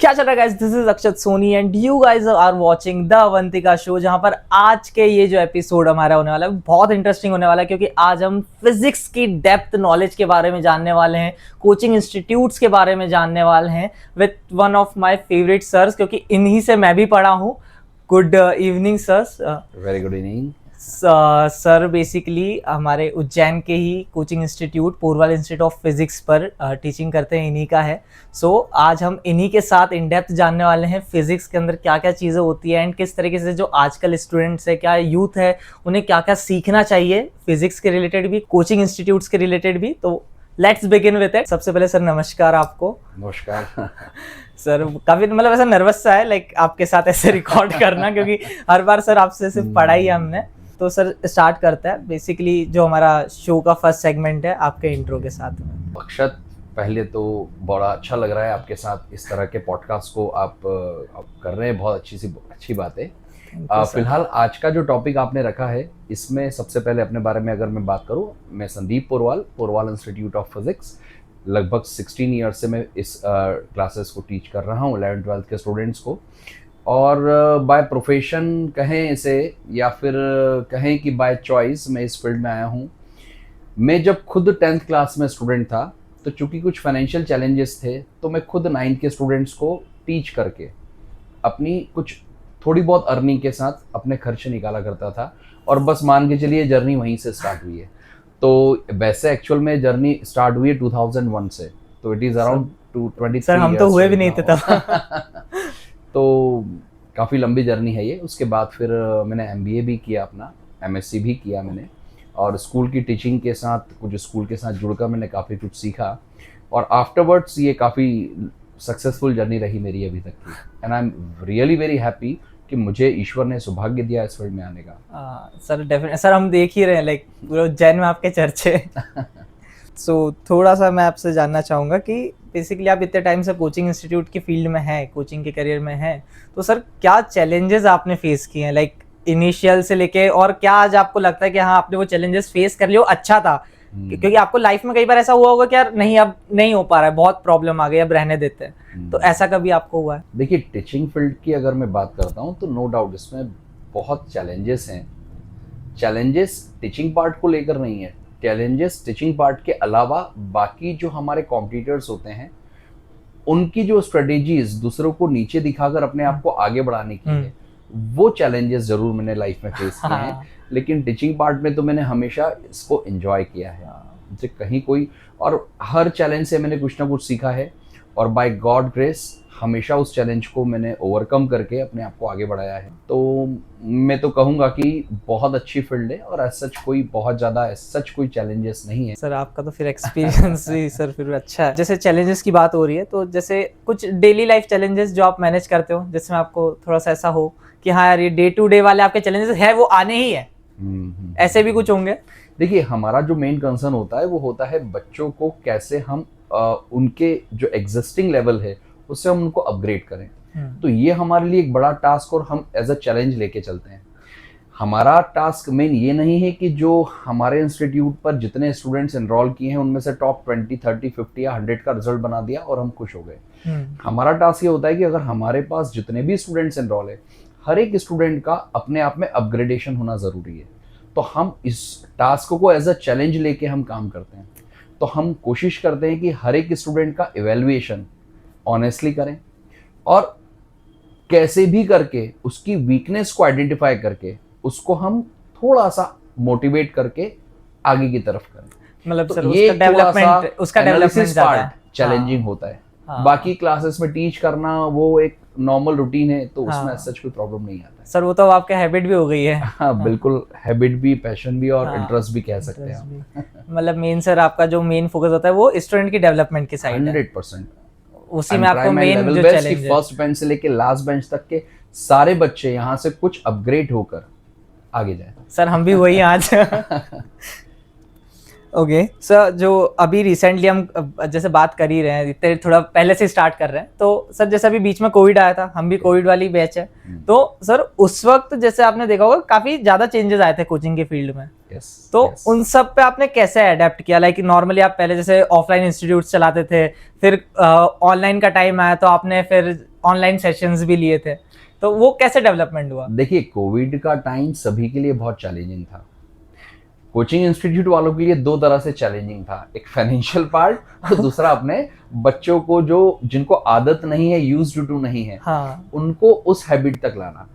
क्या चल रहा है guys, this is Akshat Soni and you guys are watching the Avantika show, जहां पर आज के ये जो एपिसोड हमारा होने वाला है बहुत इंटरेस्टिंग होने वाला है, क्योंकि आज हम फिजिक्स की डेप्थ नॉलेज के बारे में जानने वाले हैं, कोचिंग इंस्टीट्यूट्स के बारे में जानने वाले हैं with one of my favourite sirs, क्योंकि इन्हीं से मैं भी पढ़ा हूँ। Good evening sirs. Very good evening sir basically हमारे उज्जैन के ही coaching institute Purwal institute of physics पर टीचिंग करते हैं, इन्हीं का है। सो आज हम इन्हीं के साथ इन डेप्थ जानने वाले हैं फिजिक्स के अंदर क्या क्या चीज़ें होती है एंड किस तरीके से जो आजकल स्टूडेंट्स है, क्या यूथ है, उन्हें क्या क्या सीखना चाहिए फिजिक्स के रिलेटेड भी, कोचिंग इंस्टीट्यूट्स के रिलेटेड भी। तो लेट्स बिगिन विद इट। सबसे पहले सर नमस्कार आपको। नमस्कार सर काफी मतलब ऐसा नर्वस सा है लाइक आपके साथ ऐसे रिकॉर्ड करना, क्योंकि हर बार सर आपसे सिर्फ पढ़ाई है हमने। तो सर स्टार्ट करते हैं बेसिकली जो हमारा शो का फर्स्ट सेगमेंट है आपके इंट्रो के साथ में। अक्षत, पहले तो बड़ा अच्छा लग रहा है आपके साथ इस तरह के पॉडकास्ट को आप कर रहे हैं, बहुत अच्छी बात है। फिलहाल आज का जो टॉपिक आपने रखा है, इसमें सबसे पहले अपने बारे में अगर मैं बात करूं, मैं Sandeep Porwal institute of physics, लगभग 16 ईयर से मैं इस क्लासेस को टीच कर रहा हूं 11th-12th के स्टूडेंट्स को। और बाय प्रोफेशन कहें इसे या फिर कहें कि बाय चॉइस मैं इस फील्ड में आया हूँ। मैं जब खुद 10th क्लास में स्टूडेंट था, तो चूंकि कुछ फाइनेंशियल चैलेंजेस थे, तो मैं खुद 9th के स्टूडेंट्स को टीच करके अपनी कुछ थोड़ी बहुत अर्निंग के साथ अपने खर्च निकाला करता था। और बस मान के चलिए जर्नी वहीं से स्टार्ट हुई है। तो वैसे एक्चुअल में जर्नी स्टार्ट हुई है 2001 से, तो इट इज़ अराउंड 23 सर हम तो हुए भी नहीं थे तब। तो काफ़ी लंबी जर्नी है ये। उसके बाद फिर मैंने MBA भी किया, अपना MSc भी किया मैंने, और स्कूल की टीचिंग के साथ, कुछ स्कूल के साथ जुड़कर मैंने काफ़ी कुछ सीखा। और आफ्टरवर्ड्स ये काफ़ी सक्सेसफुल जर्नी रही मेरी अभी तक की। And I am really very happy कि मुझे ईश्वर ने सौभाग्य दिया इस फील्ड में आने का। सर डेफिनेटली सर, हम देख ही रहे हैं लाइक पूरे उज्जैन में आपके चर्चे। सो थोड़ा सा मैं आपसे जानना चाहूँगा कि बेसिकली आप इतने टाइम से कोचिंग इंस्टीट्यूट की फील्ड में हैं, कोचिंग के करियर में हैं, तो सर क्या चैलेंजेस आपने फेस किए हैं लाइक इनिशियल से लेके, और क्या आज आपको लगता है कि हाँ आपने वो चैलेंजेस फेस कर लिया, अच्छा था? क्योंकि आपको लाइफ में कई बार ऐसा हुआ होगा कि यार नहीं अब नहीं हो पा रहा है, बहुत प्रॉब्लम आ गई, अब रहने देते हैं, तो ऐसा कभी आपको हुआ है? देखिए, टीचिंग फील्ड की अगर मैं बात करता हूँ तो नो डाउट इसमें बहुत चैलेंजेस हैं। चैलेंजेस टीचिंग पार्ट को लेकर नहीं है, चैलेंजेस टीचिंग पार्ट के अलावा बाकी जो हमारे कॉम्पिटिटर्स होते हैं, उनकी जो स्ट्रेटेजीज दूसरों को नीचे दिखाकर अपने आप को आगे बढ़ाने की है, वो चैलेंजेस जरूर मैंने लाइफ में फेस किए हैं। लेकिन टीचिंग पार्ट में तो मैंने हमेशा इसको एंजॉय किया है, मुझे कहीं कोई, और हर चैलेंज से मैंने कुछ ना कुछ सीखा है, और बाय गॉड ग्रेस हमेशा उस चैलेंज को मैंने ओवरकम करके अपने आप को आगे बढ़ाया है। तो मैं तो कहूँगा कि बहुत अच्छी फील्ड है, और एज सच कोई बहुत ज़्यादा एज सच कोई चैलेंजेस नहीं है। सर आपका तो फिर एक्सपीरियंस भी सर फिर अच्छा है। जैसे चैलेंजेस की बात हो रही है, तो जैसे कुछ डेली लाइफ चैलेंजेस जो आप मैनेज करते हो, जिसमें आपको थोड़ा सा ऐसा हो कि हाँ यार ये डे टू डे वाले आपके चैलेंजेस है, वो आने ही है, ऐसे भी कुछ होंगे? देखिए, हमारा जो मेन कंसर्न होता है वो होता है बच्चों को कैसे हम उनके जो एग्जिस्टिंग लेवल है उससे हम उनको अपग्रेड करें। तो ये हमारे लिए एक बड़ा टास्क, और हम एज अ चैलेंज लेके चलते हैं। हमारा टास्क मेन ये नहीं है कि जो हमारे इंस्टीट्यूट पर जितने स्टूडेंट्स एनरोल किए हैं उनमें से टॉप 20, 30, 50 या 100 का रिजल्ट बना दिया और हम खुश हो गए। हमारा टास्क ये होता है कि अगर हमारे पास जितने भी स्टूडेंट्स एनरोल है, हर एक स्टूडेंट का अपने आप में अपग्रेडेशन होना ज़रूरी है। तो हम इस टास्क को एज अ चैलेंज लेके हम काम करते हैं। तो हम कोशिश करते हैं कि हर एक स्टूडेंट का इवेल्युएशन ऑनेस्टली करें, और कैसे भी करके उसकी वीकनेस को आइडेंटिफाई करके उसको हम थोड़ा सा मोटिवेट करके आगे की तरफ करें। मतलब तो सर ये उसका डेवलपमेंट पार्ट चैलेंजिंग होता है। बाकी क्लासेस में टीच करना वो एक नॉर्मल रूटीन है, तो उसमें सच कोई प्रॉब्लम नहीं आता है। सर वो तो आपका हैबिट भी हो गई है। हाँ बिल्कुल, हैबिट भी, पैशन भी, और इंटरेस्ट भी कह सकते हैं। मतलब मेन सर आपका जो मेन फोकस होता है वो स्टूडेंट की डेवलपमेंट की साइड है। 100%। उसी में आपको मेन जो चैलेंज है, फर्स्ट बेंच से लेके लास्ट बेंच तक के सारे बच्चे यहाँ से कुछ अपग्रेड होकर आगे जाए। सर हम भी वही आज। ओके सर, जो अभी रिसेंटली हम जैसे बात कर ही रहे हैं, इतने थोड़ा पहले से स्टार्ट कर रहे हैं, तो सर जैसे अभी बीच में कोविड आया था, हम भी कोविड वाली बैच है, तो सर उस वक्त जैसे आपने देखा होगा काफी ज्यादा चेंजेस आए थे कोचिंग के फील्ड में। तो उन सब पे आपने कैसे अडेप्ट किया? लाइक नॉर्मली आप पहले जैसे ऑफलाइन इंस्टीट्यूट चलाते थे, फिर ऑनलाइन का टाइम आया तो आपने फिर ऑनलाइन सेशंस भी लिए थे, तो वो कैसे डेवलपमेंट हुआ? देखिए, कोविड का टाइम सभी के लिए बहुत चैलेंजिंग था। कोचिंग इंस्टीट्यूट वालों के लिए दो तरह से चैलेंजिंग था, एक फाइनेंशियल पार्ट और दूसरा अपने बच्चों को जो जिनको आदत नहीं है, यूज्ड टू नहीं है, हाँ, उनको उस हैबिट तक लाना।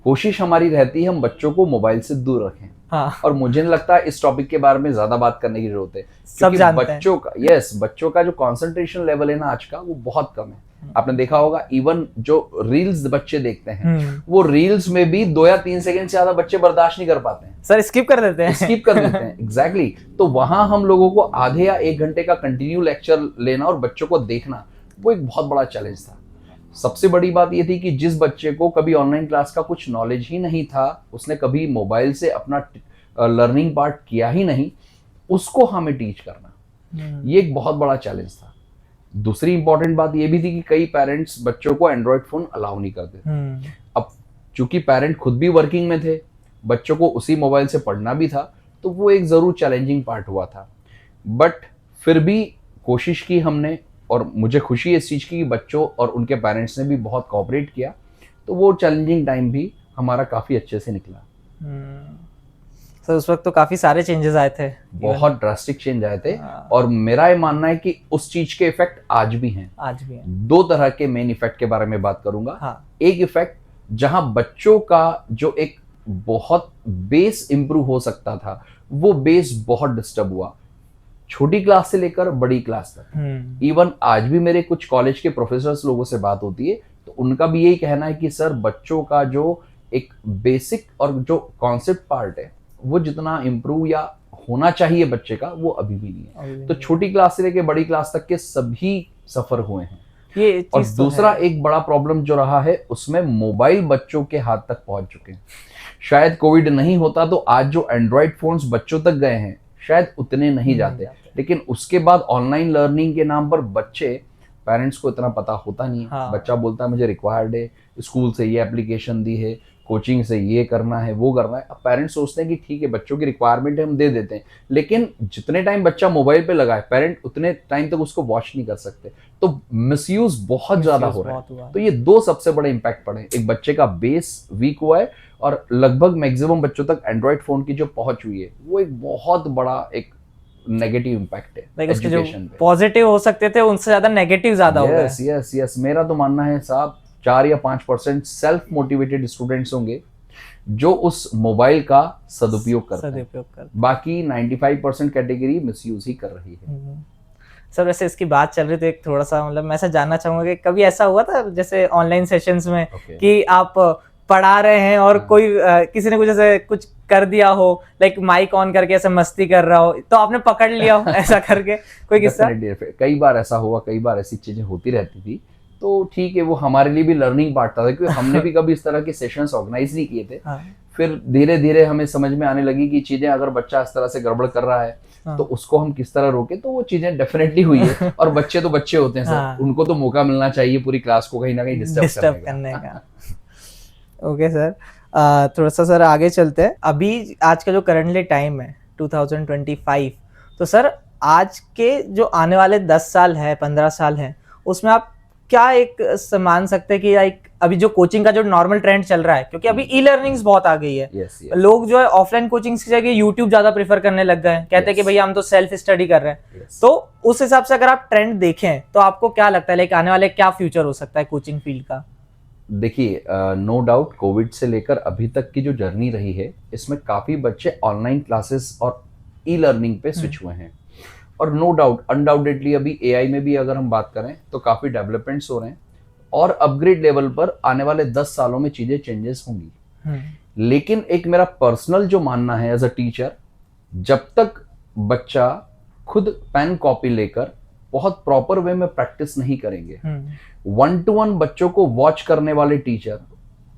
कोशिश हमारी रहती है हम बच्चों को मोबाइल से दूर रखें। हाँ, और मुझे नहीं लगता इस टॉपिक के बारे में ज्यादा बात करने की जरूरत है, सब क्योंकि जानते हैं। बच्चों का जो कंसंट्रेशन लेवल है ना आज का, वो बहुत कम है। आपने देखा होगा, इवन जो रील्स बच्चे देखते हैं, वो रील्स में भी 2 या 3 सेकंड से ज्यादा बच्चे बर्दाश्त नहीं कर पाते हैं, सर स्किप कर देते हैं। स्किप कर देते हैं। एग्जैक्टली तो वहां हम लोगों को आधे या 1 घंटे का कंटिन्यू लेक्चर लेना और बच्चों को देखना, वो एक बहुत बड़ा चैलेंज था। सबसे बड़ी बात ये थी कि जिस बच्चे को कभी ऑनलाइन क्लास का कुछ नॉलेज ही नहीं था, उसने कभी मोबाइल से अपना लर्निंग पार्ट किया ही नहीं, उसको हमें टीच करना, ये एक बहुत बड़ा चैलेंज था। दूसरी इंपॉर्टेंट बात ये भी थी कि कई पेरेंट्स बच्चों को एंड्रॉयड फोन अलाउ नहीं करते थे। अब चूंकि पेरेंट खुद भी वर्किंग में थे, बच्चों को उसी मोबाइल से पढ़ना भी था, तो वो एक जरूर चैलेंजिंग पार्ट हुआ था। बट फिर भी कोशिश की हमने, और मुझे खुशी है इस चीज की कि बच्चों और उनके पेरेंट्स ने भी बहुत कोऑपरेट किया, तो वो चैलेंजिंग टाइम भी हमारा काफी अच्छे से निकला। सर उस वक्त तो काफी सारे चेंजेस आए थे, बहुत ड्रास्टिक चेंज आए थे। और मेरा ये मानना है कि उस चीज के इफेक्ट आज भी हैं। आज भी हैं। 2 तरह के मेन इफेक्ट के बारे में बात करूंगा। हाँ। एक इफेक्ट जहां बच्चों का जो एक बहुत बेस इंप्रूव हो सकता था, वो बेस बहुत डिस्टर्ब हुआ, छोटी क्लास से लेकर बड़ी क्लास तक। इवन आज भी मेरे कुछ कॉलेज के प्रोफेसर्स लोगों से बात होती है, तो उनका भी यही कहना है कि सर बच्चों का जो एक बेसिक और जो कॉन्सेप्ट पार्ट है, वो जितना इम्प्रूव या होना चाहिए बच्चे का, वो अभी भी नहीं है। तो छोटी क्लास से लेकर बड़ी क्लास तक के सभी सफर हुए हैं। ये और दूसरा एक बड़ा प्रॉब्लम जो रहा है, उसमें मोबाइल बच्चों के हाथ तक पहुंच चुके हैं। शायद कोविड नहीं होता तो आज जो एंड्रॉइड फोन्स बच्चों तक गए हैं, शायद उतने नहीं जाते। लेकिन उसके बाद ऑनलाइन लर्निंग के नाम पर बच्चे, पेरेंट्स को इतना पता होता नहीं है। हाँ। बच्चा बोलता है मुझे रिक्वायर्ड है, स्कूल से ये एप्लीकेशन दी है, कोचिंग से ये करना है, वो करना है। अब पेरेंट्स सोचते हैं कि ठीक है, बच्चों की रिक्वायरमेंट है, हम दे देते हैं, लेकिन जितने टाइम बच्चा मोबाइल पे लगा है, पेरेंट उतने टाइम तक उसको वॉच नहीं कर सकते, तो मिसयूज बहुत ज्यादा हो रहा है। तो ये 2 सबसे बड़े इंपैक्ट पड़े। एक, बच्चे का बेस वीक हुआ है, और लगभग मैक्सिमम बच्चों तक एंड्रॉइड फोन की जो पहुंच हुई है, वो एक बहुत बड़ा एक नेगेटिव इंपैक्ट है एजुकेशन पे। पॉजिटिव हो सकते थे, उनसे ज्यादा नेगेटिव ज्यादा हो गए। यस, मेरा तो मानना है साहब, 4 या 5% सेल्फ मोटिवेटेड स्टूडेंट्स होंगे जो उस मोबाइल का सदुपयोग करते हैं। बाकी 95% कैटेगरी मिसयूज ही कर रही है। सर वैसे इसकी बात चल रही थी, एक थोड़ा सा मतलब मैं ऐसा जानना चाहूंगा कि कभी ऐसा हुआ था जैसे ऑनलाइन सेशंस में कि आप पढ़ा रहे हैं और कोई किसी ने कुछ ऐसे कुछ कर दिया हो, लाइक माइक ऑन करके ऐसे मस्ती कर रहा हो, तो आपने पकड़ लिया हो ऐसा करके कोई किस्सा? कई बार ऐसा हुआ, कई बार ऐसी चीजें होती रहती थी। तो ठीक है, वो हमारे लिए भी लर्निंग पार्ट था, क्योंकि हमने भी कभी इस तरह के सेशंस ऑर्गेनाइज नहीं किए थे। फिर धीरे धीरे हमें समझ में आने लगी कि चीजें, अगर बच्चा इस तरह से गड़बड़ कर रहा है तो उसको हम किस तरह रोके। तो वो चीजें डेफिनेटली हुई है। और बच्चे तो बच्चे होते हैं सर, उनको तो मौका मिलना चाहिए पूरी क्लास को कहीं ना कहीं डिस्टर्ब करने का। ओके सर, थोड़ा सा सर आगे चलते हैं। अभी आज का जो करंटली टाइम है 2025, तो सर आज के जो आने वाले 10 साल है, 15 साल है, उसमें आप क्या एक मान सकते हैं कि एक अभी जो कोचिंग का जो नॉर्मल ट्रेंड चल रहा है, क्योंकि अभी ई लर्निंग्स बहुत आ गई है। लोग जो है ऑफलाइन कोचिंग की जगह यूट्यूब ज्यादा प्रेफर करने लग गए हैं, कहते हैं कि भैया हम तो सेल्फ स्टडी कर रहे हैं। तो उस हिसाब से अगर आप ट्रेंड देखें तो आपको क्या लगता है, लाइक आने वाले क्या फ्यूचर हो सकता है कोचिंग फील्ड का? देखिए, नो डाउट कोविड से लेकर अभी तक की जो जर्नी रही है, इसमें काफी बच्चे ऑनलाइन क्लासेस और ई लर्निंग पे स्विच हुए हैं। और नो डाउट, अनडाउटेडली अभी एआई में भी अगर हम बात करें तो काफी डेवलपमेंट्स हो रहे हैं, और अपग्रेड लेवल पर आने वाले 10 सालों में चीजें चेंजेस होंगी। लेकिन एक मेरा पर्सनल जो मानना है एज अ टीचर, जब तक बच्चा खुद पेन कॉपी लेकर बहुत प्रॉपर वे में प्रैक्टिस नहीं करेंगे, 1-to-1 बच्चों को वॉच करने वाले टीचर,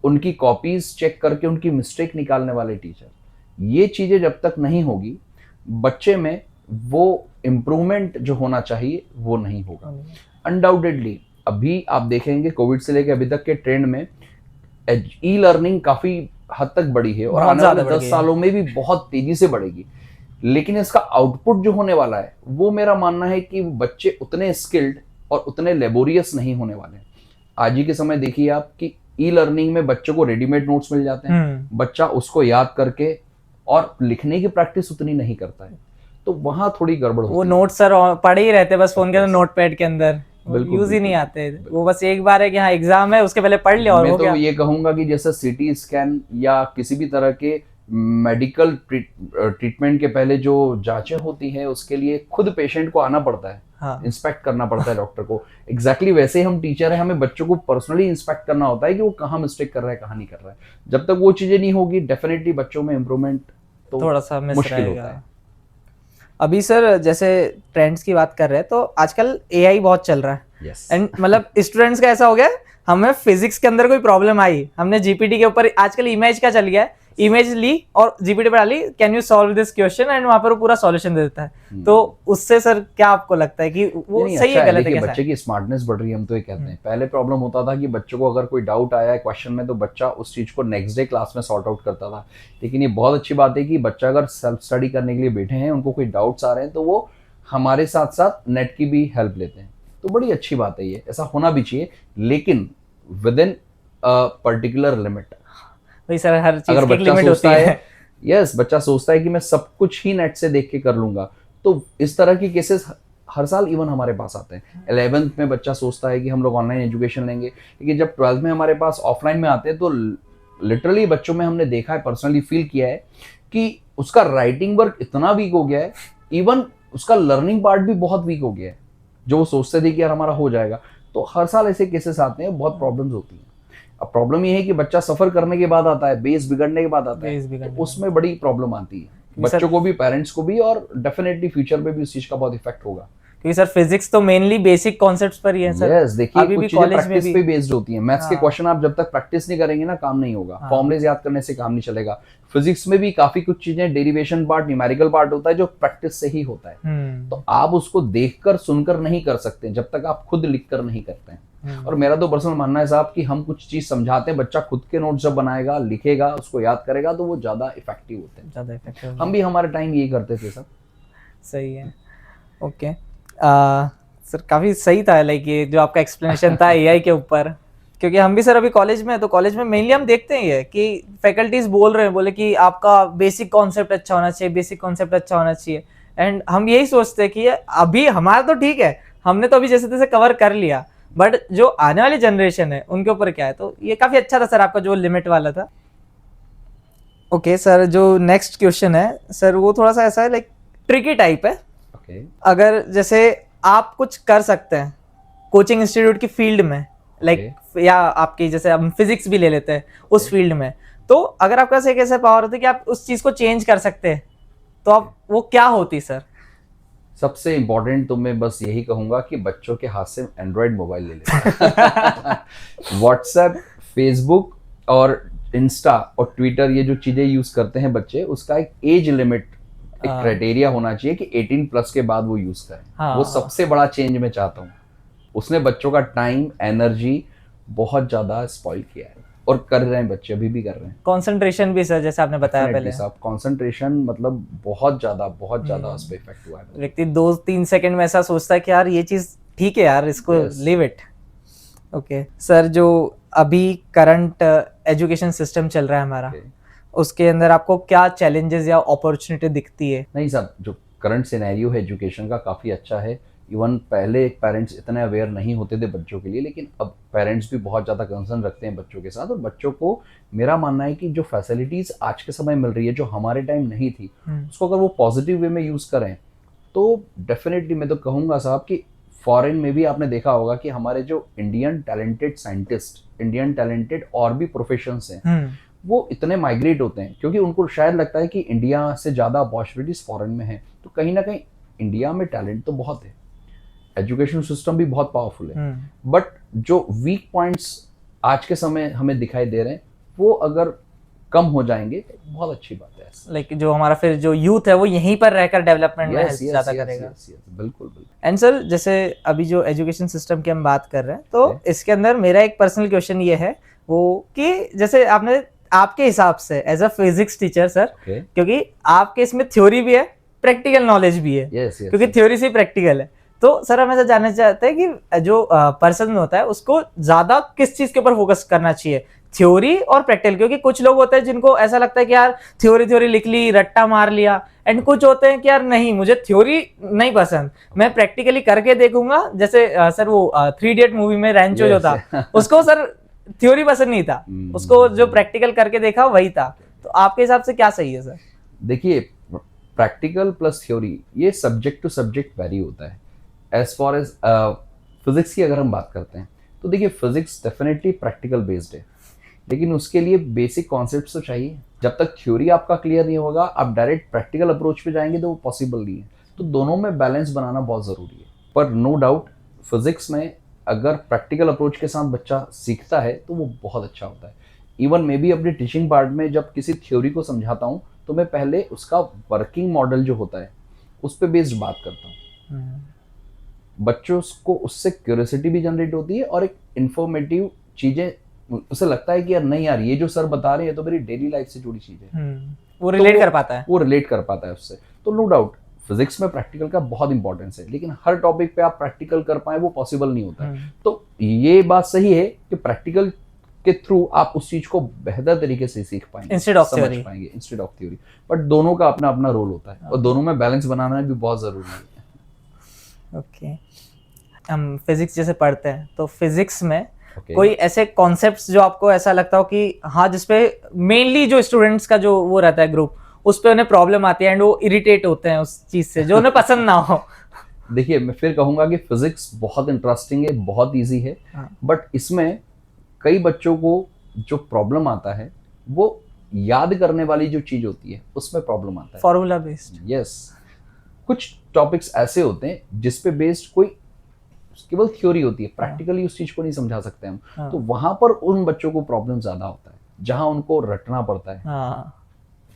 उनकी कॉपीज चेक करके उनकी मिस्टेक निकालने वाले टीचर, ये चीजें जब तक नहीं होगी, बच्चे में वो इम्प्रूवमेंट जो होना चाहिए वो नहीं होगा। अनडाउटेडली अभी आप देखेंगे कोविड से लेकर अभी तक के ट्रेंड में ई लर्निंग काफी हद तक बढ़ी है, और आने वाले 10 सालों में भी बहुत तेजी से बढ़ेगी। लेकिन इसका आउटपुट जो होने वाला है, वो मेरा मानना है कि बच्चे उतने स्किल्ड और उतने लेबोरियस नहीं होने वाले हैं। आज ही के समय देखिए आप कि ई लर्निंग में बच्चों को रेडीमेड नोट्स मिल जाते हैं, बच्चा उसको याद करके और लिखने की प्रैक्टिस उतनी नहीं करता है, तो वहां थोड़ी गड़बड़ होती वो है। नोट सर पड़े ही रहते बस फोन के अंदर, नोटपैड के अंदर बिल्कुल, यूज ही नहीं बिल्कुल, आते। बिल्कुल। वो बस एक बार है कि हाँ एग्जाम है, उसके पहले पढ़ लिया और मैं हो तो गया। ये कहूंगा कि जैसे सीटी स्कैन या किसी भी तरह के मेडिकल ट्रीटमेंट के पहले जो जांचें होती हैं उसके लिए खुद पेशेंट को आना पड़ता है, हाँ इंस्पेक्ट करना पड़ता है डॉक्टर को। एग्जैक्टली वैसे ही हम टीचर हैं, हमें बच्चों को पर्सनली इंस्पेक्ट करना होता है कि वो कहाँ मिस्टेक कर रहा है, कहाँ नहीं कर रहा है। जब तक वो चीजें नहीं होगी डेफिनेटली बच्चों में इम्प्रूवमेंट तो थोड़ा सा मिस मुश्किल रहेगा। होता है। अभी सर जैसे ट्रेंड्स की बात कर रहे हैं तो आजकल एआई बहुत चल रहा है यस एंड मतलब स्टूडेंट्स का ऐसा हो गया, हमें फिजिक्स के अंदर कोई प्रॉब्लम आई, हमने जीपीटी के ऊपर आजकल इमेज का चल गया है, इमेज ली और जीपीटी पर डाली, can you solve this question, and वहां पर वो पूरा सॉल्यूशन दे देता है। तो उससे सर क्या आपको लगता है कि वो नहीं, सही अच्छा है गलत है देखिए, कैसा बच्चे है? की स्मार्टनेस बढ़ रही है, हम तो ये कहते हैं। पहले प्रॉब्लम होता था कि बच्चों को अगर कोई डाउट आया है क्वेश्चन में तो बच्चा उस चीज को नेक्स्ट डे क्लास में सॉर्ट आउट करता था। लेकिन ये बहुत अच्छी बात है कि बच्चा अगर सेल्फ स्टडी करने के लिए बैठे हैं, उनको कोई डाउट्स आ रहे हैं तो वो हमारे साथ साथ नेट की भी हेल्प लेते हैं। तो बड़ी अच्छी बात है, ये ऐसा होना भी चाहिए, लेकिन विद इन पर्टिकुलर लिमिट। भाई सर हर चीज अगर की एक बच्चा लिमिट होती सोचता है। है, यस, बच्चा सोचता है कि मैं सब कुछ ही नेट से देख के कर लूंगा, तो इस तरह के केसेस हर साल इवन हमारे पास आते हैं। 11th में बच्चा सोचता है कि हम लोग ऑनलाइन एजुकेशन लेंगे, लेकिन जब 12th में हमारे पास ऑफलाइन में आते हैं तो लिटरली बच्चों में हमने देखा है, पर्सनली फील किया है कि उसका राइटिंग वर्क इतना वीक हो गया है, इवन उसका लर्निंग पार्ट भी बहुत वीक हो गया है, जो वो सोचते थे कि यार हमारा हो जाएगा। तो हर साल ऐसे केसेस आते हैं, बहुत प्रॉब्लम्स होती हैं। अब प्रॉब्लम ये है कि बच्चा सफर करने के बाद आता है, बेस बिगड़ने के बाद आता है, तो उसमें बड़ी प्रॉब्लम आती है बच्चों को भी, पेरेंट्स को भी, और डेफिनेटली फ्यूचर में भी उस चीज का बहुत इफेक्ट होगा। क्योंकि सर फिजिक्स तो मेनली बेसिक कॉन्सेप्ट्स पर ही है सर। यस, देखिए अभी भी कुछ चीजें कॉलेज में प्रैक्टिस भी पे बेस्ड होती हैं। मैथ्स के हाँ। क्वेश्चन आप जब तक प्रैक्टिस नहीं करेंगे ना, काम नहीं होगा। हाँ। फॉर्मुलेज याद करने से काम नहीं चलेगा। फिजिक्स में भी काफी कुछ चीजें, डेरिवेशन पार्ट, न्यूमेरिकल पार्ट होता है जो प्रैक्टिस से ही होता है। तो आप उसको देखकर सुनकर नहीं कर सकते जब तक आप खुद लिखकर नहीं करते हैं। और मेरा तो पर्सनल मानना है साहब कि हम कुछ चीज समझाते हैं, बच्चा खुद के नोट्स जब बनाएगा, लिखेगा, उसको याद करेगा, तो वो ज्यादा इफेक्टिव होते हैं। ज्यादा इफेक्टिव। हम भी हमारे टाइम यही करते थे सब। सही है। ओके सर, काफी सही था लाइक ये जो आपका एक्सप्लेनेशन था एआई के ऊपर, क्योंकि हम भी सर अभी कॉलेज में, तो कॉलेज में मेनली हम देखते हैं ये कि फैकल्टीज बोल रहे हैं, बोले कि आपका बेसिक कॉन्सेप्ट अच्छा होना चाहिए, बेसिक कॉन्सेप्ट अच्छा होना चाहिए, एंड हम यही सोचते हैं कि अभी हमारा तो ठीक है, हमने तो अभी जैसे तैसे कवर कर लिया, बट जो आने वाली जनरेशन है उनके ऊपर क्या है। तो ये काफी अच्छा था सर आपका जो लिमिट वाला था। ओके सर, जो नेक्स्ट क्वेश्चन है सर वो थोड़ा सा ऐसा है लाइक ट्रिकी टाइप है। अगर जैसे आप कुछ कर सकते हैं कोचिंग इंस्टीट्यूट की फील्ड में, लाइक या आपकी जैसे हम फिजिक्स भी ले लेते हैं उस फील्ड में, तो अगर आपके पास एक ऐसा पावर होती है कि आप उस चीज को चेंज कर सकते हैं, तो आप वो क्या होती सर? सबसे इंपॉर्टेंट तो मैं बस यही कहूंगा कि बच्चों के हाथ से एंड्रॉइड मोबाइल ले लें। व्हाट्सएप, फेसबुक और इंस्टा और ट्विटर, ये जो चीजें यूज करते हैं बच्चे, उसका एक एज लिमिट, एक क्राइटेरिया होना चाहिए कि 18+ के बाद वो यूज करें। वो सबसे बड़ा चेंज मैं चाहता हूँ। उसने बच्चों का टाइम, एनर्जी बहुत ज्यादा स्पॉइल किया है, और कर रहे हैं बच्चे, अभी भी कर रहे हैं। कंसंट्रेशन भी सर, जैसे आपने बताया पहले साहब, कंसंट्रेशन मतलब बहुत ज्यादा उस पे इफेक्ट हुआ है। व्यक्ति 2-3 सेकंड में ऐसा सोचता है कि यार ये चीज ठीक है यार, इसको लीव इट। ओके सर, जो अभी करंट एजुकेशन सिस्टम चल रहा है हमारा, उसके अंदर आपको क्या चैलेंजेस या अपॉर्चुनिटी दिखती है? नहीं साहब, जो करंट सिनेरियो है एजुकेशन का काफ़ी अच्छा है। इवन पहले पेरेंट्स इतने अवेयर नहीं होते थे बच्चों के लिए, लेकिन अब पेरेंट्स भी बहुत ज़्यादा कंसर्न रखते हैं बच्चों के साथ। और बच्चों को, मेरा मानना है कि जो फैसिलिटीज़ आज के समय मिल रही है, जो हमारे टाइम नहीं थी, उसको अगर वो पॉजिटिव वे में यूज़ करें तो डेफिनेटली मैं तो कहूँगा साहब कि फॉरेन में भी आपने देखा होगा कि हमारे जो Indian talented scientist, Indian talented और भी प्रोफेशंस हैं, वो इतने माइग्रेट होते हैं क्योंकि उनको शायद लगता है कि इंडिया से ज़्यादा अपॉर्चुनिटीज फॉरेन में है। तो कहीं ना कहीं इंडिया में टैलेंट तो बहुत है, एजुकेशन सिस्टम भी बहुत पावरफुल है, बट जो वीक पॉइंट्स आज के समय हमें दिखाई दे रहे हैं, वो अगर कम हो जाएंगे तो बहुत अच्छी बात है। लाइक जो हमारा फिर जो यूथ है वो यहीं पर रहकर डेवलपमेंट में ज्यादा करेगा। बिल्कुल। एंड सर, जैसे अभी जो एजुकेशन सिस्टम की हम बात कर रहे हैं, तो इसके अंदर मेरा एक पर्सनल क्वेश्चन ये है वो कि जैसे आपके हिसाब से as a physics teacher sir, क्योंकि आपके इसमें थ्योरी भी है, प्रैक्टिकल नॉलेज भी है, क्योंकि थ्योरी से प्रैक्टिकल है, तो सर हम ऐसा जानना चाहते हैं कि जो पर्सन होता है उसको ज्यादा किस चीज के ऊपर फोकस करना चाहिए, थ्योरी और प्रैक्टिकल? क्योंकि कुछ लोग होते हैं जिनको ऐसा लगता है कि यार थ्योरी लिख ली, रट्टा मार लिया, एंड कुछ होते हैं कि यार नहीं, मुझे थ्योरी नहीं पसंद, मैं प्रैक्टिकली करके देखूंगा। जैसे सर वो 3 इडियट मूवी में रैंचो जो था उसको सर थ्योरी पसंद नहीं था, उसको जो प्रैक्टिकल करके देखा वही था। तो आपके हिसाब से क्या सही है सर? देखिए, प्रैक्टिकल प्लस थ्योरी ये सब्जेक्ट टू सब्जेक्ट वेरी होता है। एज फॉर एज फिजिक्स की अगर हम बात करते हैं तो देखिए, फिजिक्स डेफिनेटली प्रैक्टिकल बेस्ड है, लेकिन उसके लिए बेसिक कॉन्सेप्ट्स तो चाहिए। जब तक थ्योरी आपका क्लियर नहीं होगा, आप डायरेक्ट प्रैक्टिकल अप्रोच पे जाएंगे तो वो पॉसिबल नहीं है। तो दोनों में बैलेंस बनाना बहुत ज़रूरी है। पर नो डाउट फिजिक्स में अगर प्रैक्टिकल अप्रोच के साथ बच्चा सीखता है तो वो बहुत अच्छा होता है। इवन मैं भी अपने टीचिंग पार्ट में जब किसी थ्योरी को समझाता हूँ तो मैं पहले उसका वर्किंग मॉडल जो होता है उस पर बेस्ड बात करता हूँ। बच्चों को उससे क्यूरियोसिटी भी जनरेट होती है और एक इन्फॉर्मेटिव चीज़ें, उसे लगता है कि यार नहीं यार, ये जो सर बता रहे हैं तो मेरी डेली लाइफ से जुड़ी चीज़ है, वो रिलेट कर पाता है, वो रिलेट कर पाता है उससे। तो नो डाउट फिजिक्स में प्रैक्टिकल का बहुत इंपॉर्टेंस है, लेकिन हर टॉपिक पे आप प्रैक्टिकल कर पाए वो पॉसिबल नहीं होता है। तो ये बात सही है कि प्रैक्टिकल के थ्रू आप उस चीज को बेहतर तरीके से सीख पाएंगे, इंस्टेड ऑफ समझ पाएंगे इंस्टेड ऑफ थ्योरी। बट दोनों का अपना अपना रोल होता है और दोनों में बैलेंस बनाना भी बहुत जरूरी है। ओके, हम फिजिक्स जैसे पढ़ते हैं तो फिजिक्स में कोई ऐसे कॉन्सेप्ट्स जो आपको ऐसा लगता हो कि हाँ, जिसपे मेनली जो स्टूडेंट्स का जो वो रहता है ग्रुप, उस पे उन्हें प्रॉब्लम आती है एंड वो इरिटेट होते हैं उस चीज से, जो उन्हें पसंद ना हो? देखिए, मैं फिर कहूंगा कि फिजिक्स बहुत इंटरेस्टिंग है, बहुत इजी है, बट इसमें कई बच्चों को जो प्रॉब्लम आता है वो याद करने वाली जो चीज होती है उसमें प्रॉब्लम आता है, फॉर्मूला बेस्ड। यस, कुछ टॉपिक्स ऐसे होते हैं जिसपे बेस्ड कोई केवल थ्योरी होती है, प्रैक्टिकली उस चीज को नहीं समझा सकते हम। तो वहां पर उन बच्चों को प्रॉब्लम ज्यादा होता है, जहां उनको रटना पड़ता है,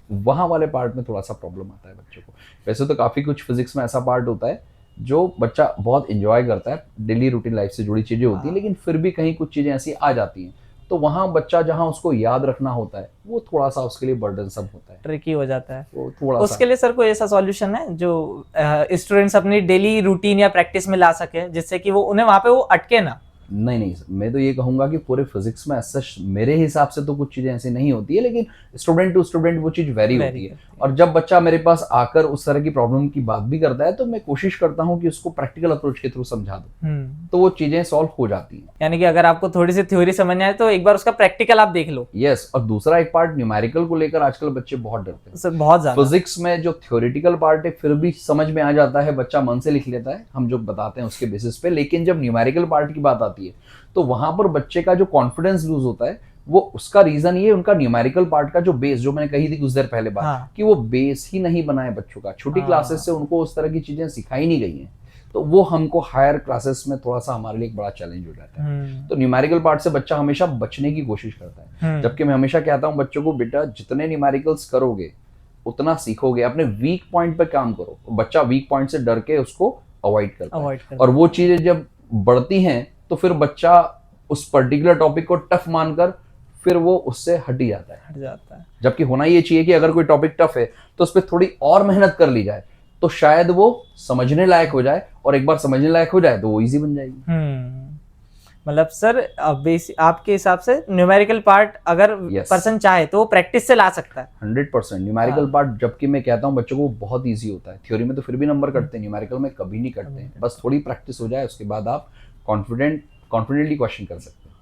वहां वाले पार्ट में थोड़ा सा प्रॉब्लम आता है बच्चों को। वैसे तो काफी कुछ फिजिक्स में ऐसा पार्ट होता है जो बच्चा बहुत इंजॉय करता है, डेली रूटीन लाइफ से जुड़ी चीजें होती है, लेकिन फिर भी कहीं कुछ चीजें ऐसी आ जाती हैं तो वहां बच्चा जहां उसको याद रखना होता है वो थोड़ा सा उसके लिए बर्डनसम होता है, ट्रिकी हो जाता है वो थोड़ा उसके लिए। सर कोई ऐसा सॉल्यूशन है जो स्टूडेंट्स अपनी डेली रूटीन या प्रैक्टिस में ला सके, जिससे कि वो उन्हें वहां पे वो अटके ना? नहीं सर, मैं तो ये कहूंगा कि पूरे फिजिक्स में सच मेरे हिसाब से तो कुछ चीजें ऐसी नहीं होती है, लेकिन स्टूडेंट टू स्टूडेंट वो चीज वेरी होती है। और जब बच्चा मेरे पास आकर उस तरह की प्रॉब्लम की बात भी करता है तो मैं कोशिश करता हूं कि उसको प्रैक्टिकल अप्रोच के थ्रू समझा दूं, तो वो चीजें सॉल्व हो जाती हैं। यानी कि अगर आपको थोड़ी सी थ्योरी समझ आए तो एक बार उसका प्रैक्टिकल आप देख लो। यस, और दूसरा एक पार्ट न्यूमेरिकल को लेकर आजकल बच्चे बहुत डरते हैं सर, बहुत ज्यादा। फिजिक्स में जो थ्योरेटिकल पार्ट है फिर भी समझ में आ जाता है, बच्चा मन से लिख लेता है हम जो बताते हैं उसके बेसिस पे, लेकिन जब न्यूमेरिकल पार्ट की बात आती है तो वहां पर बच्चे का जो कॉन्फिडेंस लूज होता है वो उसका रीजन ये उनका न्यूमेरिकल पार्ट का जो बेस, जो मैंने कही थी कुछ देर पहले बात, कि वो बेस ही नहीं बना है बच्चों का। छोटी क्लासेस से उनको उस तरह की चीजें सिखाई नहीं गई हैं, तो वो हमको हायर क्लासेस में थोड़ा सा हमारे लिए एक बड़ा चैलेंज हो जाता है। तो न्यूमेरिकल पार्ट से बच्चा हमेशा बचने की कोशिश करता है, जबकि मैं हमेशा कहता हूँ बच्चों को, बेटा जितने न्यूमेरिकल्स करोगे उतना सीखोगे, अपने वीक पॉइंट पे काम करो। बच्चा वीक पॉइंट से डर के उसको अवॉइड करता है, और वो चीजें जब बढ़ती हैं तो फिर बच्चा उस पर्टिकुलर टॉपिक को टफ मानकर फिर वो उससे हट ही जाता है। जबकि होना ये चाहिए कि अगर कोई टॉपिक टफ है तो उस पर थोड़ी और मेहनत कर ली जाए तो शायद वो समझने लायक हो जाए, और एक बार समझने लायक हो जाए तो वो इजी बन जाएगी। मतलब सर आपके हिसाब से न्यूमेरिकल पार्ट अगर पर्सन चाहे तो वो प्रैक्टिस से ला सकता है 100%। न्यूमेरिकल पार्ट जबकि मैं कहता हूँ बच्चों को बहुत इजी होता है, थ्योरी में तो फिर भी नंबर कटते हैं, न्यूमेरिकल में कभी नहीं कटते हैं। बस थोड़ी प्रैक्टिस हो जाए उसके बाद आप कॉन्फिडेंटली क्वेश्चन कर सकते हैं।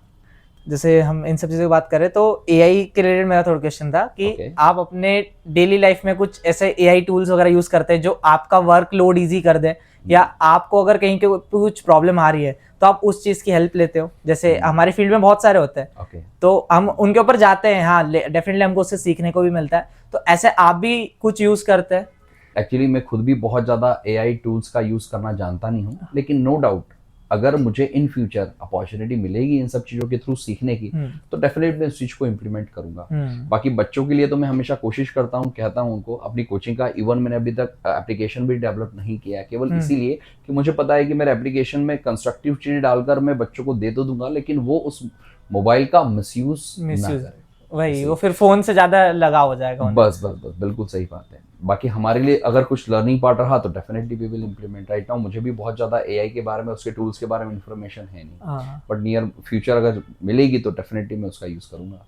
जैसे हम इन सब चीजों की बात करें तो एआई के रिलेटेड मेरा थोड़ा क्वेश्चन था कि आप अपने डेली लाइफ में कुछ ऐसे एआई टूल्स वगैरह यूज करते हैं जो आपका वर्कलोड इजी कर दे, या आपको अगर कहीं के कुछ प्रॉब्लम आ रही है तो आप उस चीज की हेल्प लेते हो? जैसे हमारे फील्ड में बहुत सारे होते हैं, तो हम उनके ऊपर जाते हैं, हाँ डेफिनेटली हमको उससे सीखने को भी मिलता है। तो ऐसे आप भी कुछ यूज करते हैं? एक्चुअली मैं खुद भी बहुत ज्यादा एआई टूल्स का यूज करना जानता नहीं हूँ, लेकिन नो डाउट अगर मुझे इन फ्यूचर अपॉर्चुनिटी मिलेगी इन सब चीजों के थ्रू सीखने की तो डेफिनेटली मैं इस चीज को इम्प्लीमेंट करूंगा। बाकी बच्चों के लिए तो मैं हमेशा कोशिश करता हूँ, कहता हूँ उनको अपनी कोचिंग का, इवन मैंने अभी तक एप्लीकेशन भी डेवलप नहीं किया है, केवल इसीलिए कि मुझे पता है कि मेरे एप्लीकेशन में कंस्ट्रक्टिव चीज डालकर मैं बच्चों को दे तो दूंगा, लेकिन वो उस मोबाइल का मिसयूज ना करे। वही, वो फिर फोन से ज्यादा लगाव हो जाएगा। बस बिल्कुल सही बात है। बाकी हमारे लिए अगर कुछ लर्निंग पार्ट रहा तो definitely we will implement. Right now मुझे भी बहुत ज़्यादा एआई के बारे में, उसके टूल्स के बारे में इन्फॉर्मेशन है नहीं, हाँ बट नियर फ्यूचर अगर मिलेगी तो डेफिनेटली मैं उसका यूज़ करूँगा।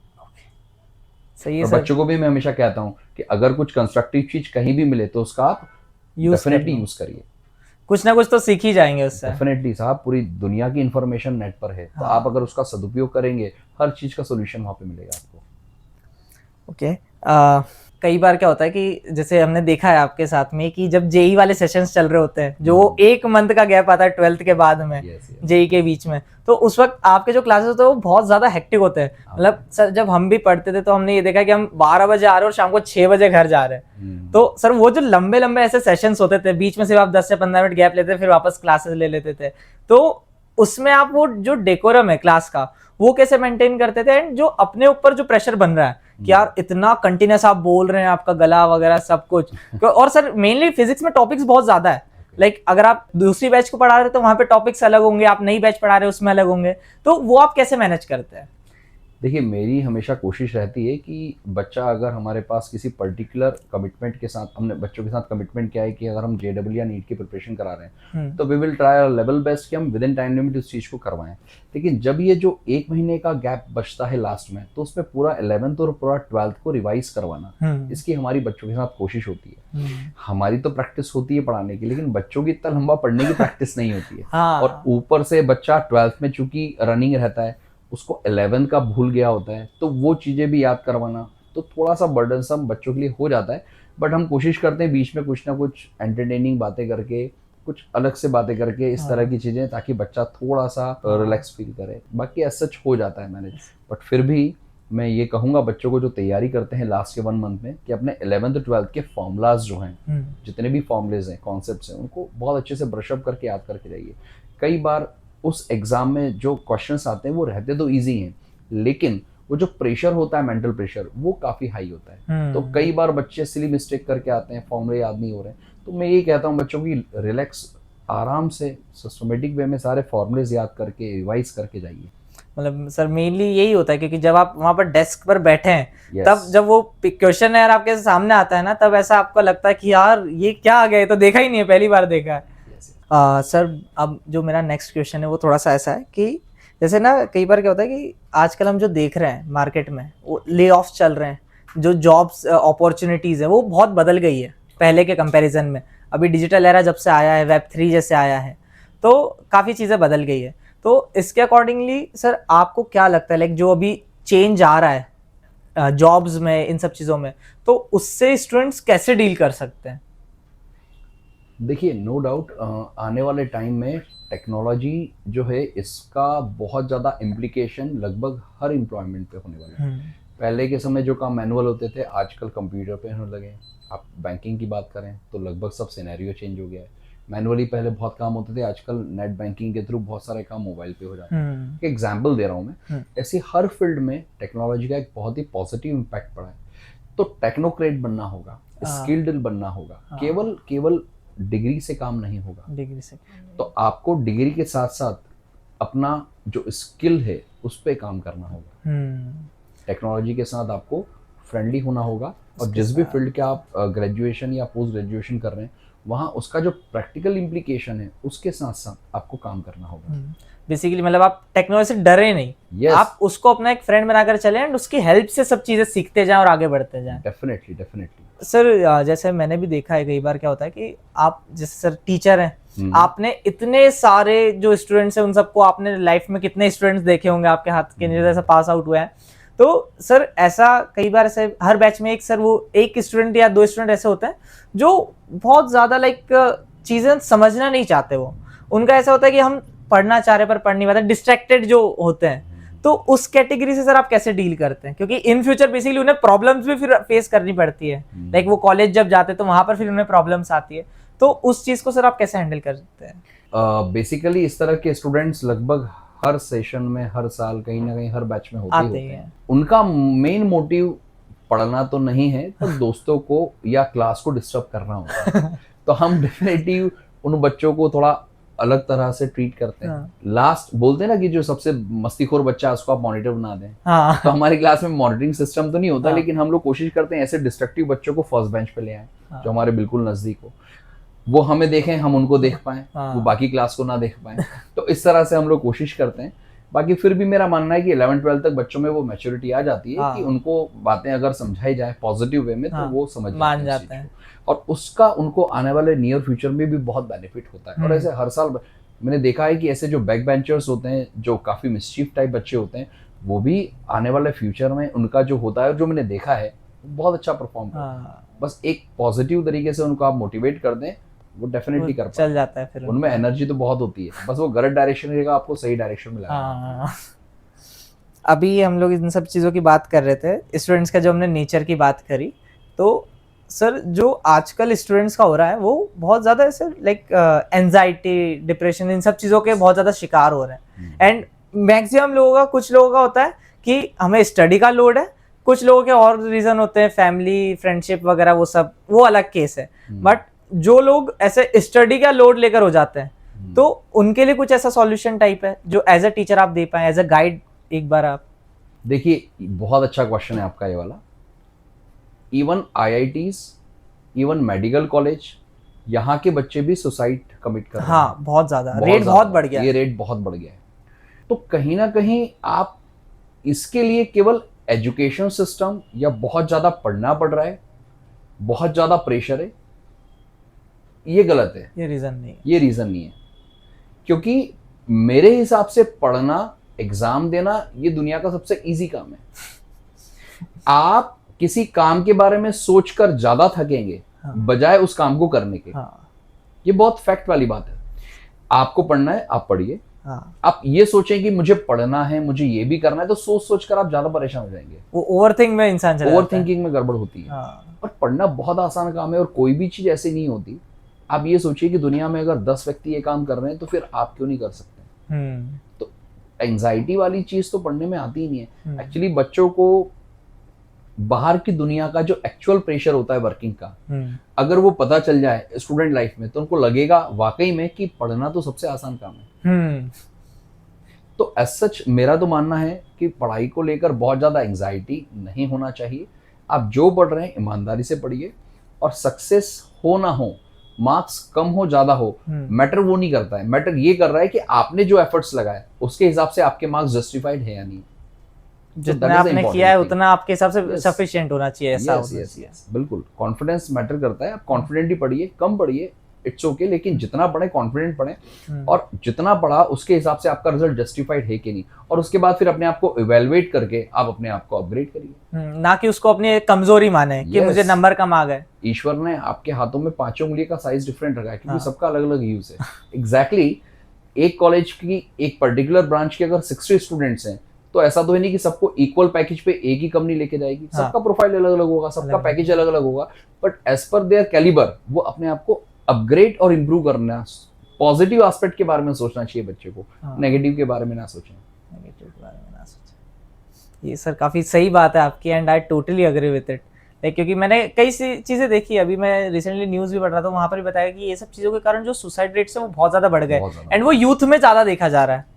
सही है और सर, बच्चों को भी मैं हमेशा कहता हूँ कि अगर कुछ कंस्ट्रक्टिव चीज़ कहीं भी मिले तो उसका आप यूज डेफिनेटली यूज़ करिए। कुछ ना कुछ तो सीख ही जाएंगे उससे। डेफिनेटली साहब, पूरी दुनिया की इन्फॉर्मेशन नेट पर है, तो हाँ। आप अगर उसका सदुपयोग करेंगे हर चीज़ का सोल्यूशन वहाँ पे मिलेगा आपको। ओके कई बार क्या होता है कि जैसे हमने देखा है आपके साथ में कि जब जेई वाले सेशंस चल रहे होते हैं, जो वो 1 मंथ का गैप आता है 12th के बाद में, Yes, yes. जेई के बीच में, तो उस वक्त आपके जो क्लासेस होते हैं वो बहुत ज्यादा हेक्टिक होते हैं। मतलब सर जब हम भी पढ़ते थे तो हमने ये देखा कि हम 12 बजे आ रहे हैं और शाम को 6 बजे घर जा रहे हैं। तो सर वो जो लंबे लंबे ऐसे सेशंस होते थे, बीच में सिर्फ आप 10 से 15 मिनट गैप लेते थे, फिर वापस क्लासेस ले लेते थे, तो उसमें आप वो जो डेकोरम है क्लास का वो कैसे मेंटेन करते थे? एंड जो अपने ऊपर जो प्रेशर बन रहा है कि यार इतना कंटिन्यूस आप बोल रहे हैं, आपका गला वगैरह सब कुछ, और सर मेनली फिजिक्स में टॉपिक्स बहुत ज्यादा है। लाइक अगर आप दूसरी बैच को पढ़ा रहे हैं तो वहां पे टॉपिक्स अलग होंगे, आप नई बैच पढ़ा रहे हैं उसमें अलग होंगे, तो वो आप कैसे मैनेज करते हैं? देखिए, मेरी हमेशा कोशिश रहती है कि बच्चा अगर हमारे पास किसी पर्टिकुलर कमिटमेंट के साथ, हमने बच्चों के साथ कमिटमेंट किया है कि अगर हम जेडब्ल्यू या नीट की प्रिपरेशन करा रहे हैं तो we will try our level best कि हम विद इन टाइम लिमिट उस चीज़ को करवाएं। लेकिन जब ये जो 1 महीने का गैप बचता है लास्ट में, तो उसमें पूरा 11th और पूरा 12th को रिवाइज करवाना, इसकी हमारी बच्चों के साथ कोशिश होती है। हमारी तो प्रैक्टिस होती है पढ़ाने की, लेकिन बच्चों की इतना लंबा पढ़ने की प्रैक्टिस नहीं होती है। हाँ। और ऊपर से बच्चा 12th में चूंकि रनिंग रहता है, उसको 11th का भूल गया होता है, तो वो चीज़ें भी याद करवाना तो थोड़ा सा बर्डनसम बच्चों के लिए हो जाता है। बट हम कोशिश करते हैं बीच में कुछ ना कुछ एंटरटेनिंग बातें करके, कुछ अलग से बातें करके, इस तरह की चीज़ें, ताकि बच्चा थोड़ा सा रिलैक्स फील करे। बाकी ऐसा सच हो जाता है मैनेज। बट फिर भी मैं ये कहूँगा बच्चों को जो तैयारी करते हैं लास्ट के 1 मंथ में, कि अपने 11th 12th के फॉर्मूलाज जो हैं, जितने भी फॉर्मूलेज हैं, कॉन्सेप्ट्स हैं, उनको बहुत अच्छे से ब्रशअप करके याद करके जाइए। कई बार उस एग्जाम में जो क्वेश्चंस आते हैं वो रहते तो इजी हैं, लेकिन वो जो प्रेशर होता है, मेंटल प्रेशर, वो काफ़ी हाई होता है। तो कई बार बच्चे सिली मिस्टेक करके आते हैं, फॉर्मूले याद नहीं हो रहे हैं। तो मैं ये कहता हूँ बच्चों की रिलैक्स, आराम से सिस्टमेटिक वे में सारे फॉर्मूलेज याद करके रिवाइज करके जाइए। मतलब सर मेनली यही होता है, क्योंकि जब आप वहां पर डेस्क पर बैठे हैं, Yes. तब जब वो क्वेश्चन यार आपके सामने आता है ना, तब ऐसा आपको लगता है कि यार ये क्या आ गया, ये तो देखा ही नहीं है, पहली बार देखा है। सर अब जो मेरा नेक्स्ट क्वेश्चन है वो थोड़ा सा ऐसा है कि जैसे ना कई बार क्या होता है कि आजकल हम जो देख रहे हैं मार्केट में, वो ले ऑफ चल रहे हैं, जो जॉब्स अपॉर्चुनिटीज़ है वो बहुत बदल गई है पहले के कंपैरिजन में। अभी डिजिटल एरा जब से आया है, Web3 जैसे आया है, तो काफ़ी चीज़ें बदल गई है। तो इसके अकॉर्डिंगली सर आपको क्या लगता है, लाइक जो अभी चेंज आ रहा है जॉब्स में, इन सब चीज़ों में, तो उससे स्टूडेंट्स कैसे डील कर सकते हैं? देखिए, नो डाउट आने वाले टाइम में टेक्नोलॉजी जो है, इसका बहुत ज़्यादा इम्प्लीकेशन लगभग हर एम्प्लॉयमेंट पे होने वाला है। पहले के समय जो काम मैनुअल होते थे, आजकल कंप्यूटर पे होने लगे हैं। आप बैंकिंग की बात करें तो लगभग सब सिनेरियो चेंज हो गया है। मैनुअली पहले बहुत काम होते थे, आजकल नेट बैंकिंग के थ्रू बहुत सारे काम मोबाइल पे हो जाते हैं। एक एग्जाम्पल दे रहा हूँ मैं, ऐसी हर फील्ड में टेक्नोलॉजी का एक बहुत ही पॉजिटिव इम्पैक्ट पड़ा है। तो टेक्नोक्रेट बनना होगा, स्किल्ड बनना होगा, केवल डिग्री से काम नहीं होगा। डिग्री से तो आपको डिग्री के साथ साथ अपना जो स्किल है उस पे काम करना होगा। टेक्नोलॉजी के साथ आपको फ्रेंडली होना होगा, और जिस भी फील्ड के आप ग्रेजुएशन या पोस्ट ग्रेजुएशन कर रहे हैं, वहाँ उसका जो प्रैक्टिकल इम्प्लीकेशन है उसके साथ साथ आपको काम करना होगा। बेसिकली मतलब आप टेक्नोलॉजी से डरे नहीं। Yes. आप उसको अपना एक फ्रेंड बनाकर चले एंड उसकी हेल्प से सब चीजें सीखते जाएं और आगे बढ़ते जाएं। डेफिनेटली सर जैसे मैंने भी देखा है कई बार क्या होता है कि आप जैसे सर टीचर हैं, आपने इतने सारे जो स्टूडेंट्स हैं उन सबको आपने लाइफ में कितने स्टूडेंट्स देखे होंगे आपके हाथ के जैसे पास आउट हुए हैं, तो सर ऐसा कई बार ऐसे हर बैच में एक स्टूडेंट या 2 स्टूडेंट ऐसे होते हैं जो बहुत ज्यादा चीजें समझना नहीं चाहते। वो उनका ऐसा होता है कि हम पढ़ना चाह रहे पर पढ़ नहीं पाते, डिस्ट्रैक्टेड जो होते हैं। तो उस कैटेगरी से सर आप कैसे डील करते हैं? क्योंकि इन फ्यूचर बेसिकली उन्हें प्रॉब्लम्स भी फिर फेस करनी पड़ती है। लाइक वो कॉलेज जब जाते हैं तो वहां पर फिर उन्हें प्रॉब्लम्स आती है, तो उस चीज को सर आप कैसे हैंडल करते हैं? बेसिकली इस तरह के स्टूडेंट्स लगभग हर सेशन में, हर साल, कहीं ना कहीं हर बैच में होते हैं। उनका मेन मोटिव पढ़ना तो नहीं है, तो दोस्तों को या क्लास को डिस्टर्ब करना होता है। तो हम डेफिनेटली उन बच्चों को थोड़ा अलग तरह से ट्रीट करते हैं। लास्ट बोलते हैं ना कि जो सबसे मस्तीखोर बच्चा है उसको आप मॉनिटर बना दें। तो हमारी क्लास में मॉनिटरिंग सिस्टम तो नहीं होता, लेकिन हम लोग कोशिश करते हैं ऐसे डिस्ट्रक्टिव बच्चों को फर्स्ट बेंच पे ले आएं। हाँ। जो हमारे बिल्कुल नजदीक हो, वो हमें देखें, हम उनको देख पाएं, हाँ। वो बाकी क्लास को ना देख पाएं। तो इस तरह से हम लोग कोशिश करते हैं। बाकी फिर भी मेरा मानना है कि 11th-12th तक बच्चों में वो मैच्योरिटी आ जाती है कि हाँ। उनको बातें अगर समझाई जाए पॉजिटिव वे में, तो हाँ, वो समझ मान जाते जाते हैं हैं। इस चीज़ को। और उसका उनको आने वाले नियर फ्यूचर में भी बहुत बेनिफिट होता है। और ऐसे हर साल मैंने देखा है कि ऐसे जो बैक बेंचर्स होते हैं, जो काफ़ी मिस्चीफ टाइप बच्चे होते हैं, वो भी आने वाले फ्यूचर में उनका जो होता है, जो मैंने देखा है, बहुत अच्छा परफॉर्म करते हैं। हाँ, बस एक पॉजिटिव तरीके से उनको आप मोटिवेट कर दें, वो डेफिनेटली कर पाते चल हैं। जाता है फिर उनमें उनका। एनर्जी तो बहुत होती है, बस वो गलत डायरेक्शन रहेगा, आपको सही डायरेक्शन में लाना है। हाँ। अभी हम लोग इन सब चीज़ों की बात कर रहे थे, स्टूडेंट्स का जो हमने नेचर की बात करी, तो सर जो आजकल स्टूडेंट्स का हो रहा है वो बहुत ज़्यादा ऐसे लाइक एंजाइटी, डिप्रेशन, इन सब चीज़ों के बहुत ज़्यादा शिकार हो रहे हैं। एंड मैक्सिमम लोगों का, कुछ लोगों का होता है कि हमें स्टडी का लोड है, कुछ लोगों के और रीज़न होते हैं, फैमिली, फ्रेंडशिप वगैरह, वो सब वो अलग केस है। बट जो लोग ऐसे स्टडी का लोड लेकर हो जाते हैं, तो उनके लिए कुछ ऐसा सॉल्यूशन टाइप है जो एज अ टीचर आप दे पाए, एज अ गाइड एक बार आप? देखिए, बहुत अच्छा क्वेश्चन है आपका ये वाला। Even IITs, even medical college, यहाँ के बच्चे भी सुसाइड कमिट कर रहे हैं। हाँ, बहुत ज्यादा रेट बहुत बढ़ गया ये है। रेट बहुत बढ़ गया है। तो कहीं ना कहीं आप इसके लिए केवल एजुकेशन सिस्टम या बहुत ज्यादा पढ़ना पड़ रहा है, बहुत ज्यादा प्रेशर है, ये गलत है। ये रीजन नहीं है। ये रीजन नहीं है, क्योंकि मेरे हिसाब से पढ़ना, एग्जाम देना, ये दुनिया का सबसे इजी काम है। आप किसी काम के बारे में सोचकर ज्यादा थकेंगे बजाय उस काम को करने के। हाँ, ये बहुत फैक्ट वाली बात है। आपको पढ़ना है, आप पढ़िए। हाँ, आप ये सोचें कि मुझे पढ़ना है, मुझे ये भी करना है, तो सोच सोचकर आप ज्यादा परेशान हो जाएंगे। वो ओवरथिंक में इंसान चला ओवर जाता है। थिंकिंग में गड़बड़ होती है। हाँ, और पढ़ना बहुत आसान काम है, और कोई भी चीज ऐसी नहीं होती। आप ये सोचिए कि दुनिया में अगर 10 व्यक्ति ये काम कर रहे हैं, तो फिर आप क्यों नहीं कर सकते? तो एंजाइटी वाली चीज तो पढ़ने में आती ही नहीं है। एक्चुअली बच्चों को बाहर की दुनिया का जो एक्चुअल प्रेशर होता है वर्किंग का, अगर वो पता चल जाए स्टूडेंट लाइफ में, तो उनको लगेगा वाकई में कि पढ़ना तो सबसे आसान काम है। तो एज सच मेरा तो मानना है कि पढ़ाई को लेकर बहुत ज्यादा एंजाइटी नहीं होना चाहिए। आप जो पढ़ रहे हैं ईमानदारी से पढ़िए, और सक्सेस हो ना हो, मार्क्स कम हो ज्यादा हो, मैटर वो नहीं करता है। मैटर ये कर रहा है कि आपने जो एफर्ट्स लगाए उसके हिसाब से आपके मार्क्स जस्टिफाइड है या नहीं। जितना आपने किया है उतना आपके हिसाब से सफिशिएंट होना चाहिए, ऐसा होना चाहिए। बिल्कुल, कॉन्फिडेंस मैटर करता है। आप कॉन्फिडेंटली पढ़िए, कम पढ़िए, इट्स ओके, लेकिन जितना पढ़े कॉन्फिडेंट पढ़े। और जितना पढ़ा उसके हिसाब से आपका रिजल्ट जस्टिफाइड है कि नहीं, और उसके बाद फिर अपने आप को इवैल्यूएट करके आप अपने आप को अपग्रेड करिए। ना कि उसको अपनी कमजोरी माने कि मुझे नंबर कम आ गए। ईश्वर ने आपके हाथों में 5 उंगली का साइज डिफरेंट रखा है, क्योंकि सबका अलग अलग यूज है। एग्जैक्टली एक कॉलेज की एक पर्टिकुलर ब्रांच के अगर 60 स्टूडेंट्स हैं, तो ऐसा तो है नहीं कि सबको इक्वल पैकेज पे एक ही कंपनी लेके जाएगी। सबका प्रोफाइल अलग अलग होगा, सबका पैकेज अलग अलग होगा, but as per their calibre वो अपने आप को अपग्रेड और इम्प्रूव करना। पॉजिटिव एस्पेक्ट के बारे में सोचना चाहिए बच्चे को, नेगेटिव के बारे में ना सोचें। नेगेटिव के बारे में ना सोचें। ये सर काफ़ी सही बात है आपकी, and I totally agree with it. क्योंकि मैंने कई चीज़ें देखी, अभी मैं रिसेंटली न्यूज़ भी पढ़ रहा था, वहाँ पर भी बताया कि ये सब चीज़ों के कारण जो सुसाइड रेट्स है वो बहुत ज़्यादा बढ़ गए, एंड वो यूथ में ज़्यादा देखा जा रहा है।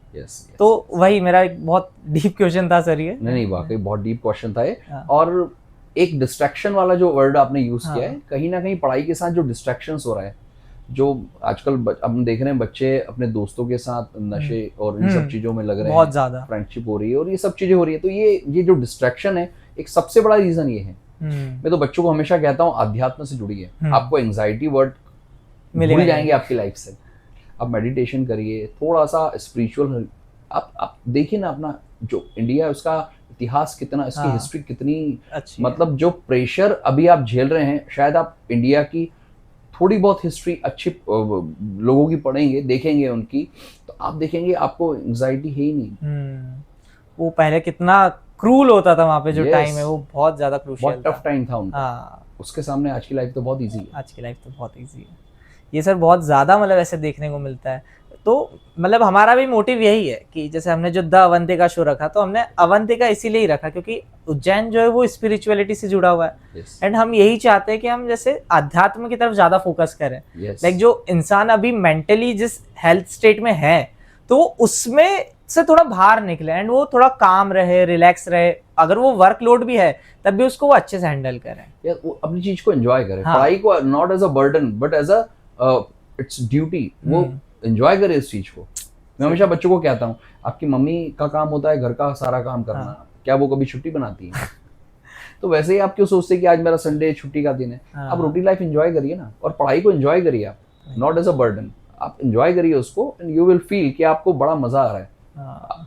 तो वही मेरा एक बहुत डीप क्वेश्चन था सर ये। नहीं, वाकई बहुत डीप क्वेश्चन था ये। और एक डिस्ट्रैक्शन वाला जो वर्ड आपने यूज किया है, कहीं ना कहीं पढ़ाई के साथ जो डिस्ट्रैक्शंस हो रहा है, जो आजकल हम देख रहे हैं बच्चे अपने दोस्तों के साथ नशे और इन सब चीजों में लग रहे हैं, बहुत ज्यादा फ्रेंडशिप हो रही है और ये सब चीजें हो रही है। तो ये जो डिस्ट्रैक्शन है, एक सबसे बड़ा रीजन ये है। मैं तो बच्चों को हमेशा कहता हूँ अध्यात्म से जुड़िए। आपको एंजाइटी वर्ड भूल जाएंगे आपकी लाइफ से। आप मेडिटेशन करिए, थोड़ा सा स्पिरिचुअल। आप देखिए ना, अपना जो इंडिया है उसका इतिहास कितना, इसकी हिस्ट्री कितनी अच्छी, मतलब जो प्रेशर अभी आप झेल रहे हैं, शायद आप इंडिया की थोड़ी बहुत हिस्ट्री अच्छी लोगों की पढ़ेंगे, देखेंगे उनकी, तो आप देखेंगे आपको एंजाइटी है ही नहीं। वो पहले कितना क्रूल होता था वहाँ पे, जो टाइम है वो बहुत ज्यादा क्रूशियल, बहुत टफ टाइम था उनका। उसके सामने आज की लाइफ तो बहुत इजी है। आज की लाइफ तो बहुत इजी है। ये सर बहुत ज़्यादा मतलब ऐसे देखने को मिलता है। तो मतलब हमारा भी मोटिव यही है कि जैसे हमने जो द अवंतिका शो रखा, तो हमने अवंतिका इसीलिए ही रखा क्योंकि उज्जैन जो है वो स्पिरिचुअलिटी से जुड़ा हुआ है। एंड हम यही चाहते हैं कि हम जैसे अध्यात्म की तरफ ज़्यादा फोकस करें। लाइक जो इंसान अभी मेंटली जिस हेल्थ स्टेट में है, तो उसमें से थोड़ा बाहर निकले एंड वो थोड़ा काम रहे, रिलैक्स रहे, अगर वो वर्कलोड भी है तब भी उसको वो अच्छे से हैंडल करें। यार वो अपनी चीज को एंजॉय करे, हाँ। पढ़ाई को not as a burden but as a it's duty, वो एंजॉय करे इस चीज को। मैं हमेशा बच्चों को कहता हूँ, आपकी मम्मी का काम होता है घर का सारा काम करना, हाँ। क्या वो कभी छुट्टी बनाती है? तो वैसे ही आप क्यों सोचते हैं कि आज मेरा संडे छुट्टी का दिन है? हाँ। आप रूटीन लाइफ एंजॉय करिए ना, और पढ़ाई को एंजॉय करिए आप, नॉट एज अ बर्डन। आप एंजॉय करिए उसको एंड यू विल फील कि आपको बड़ा मजा आ रहा है,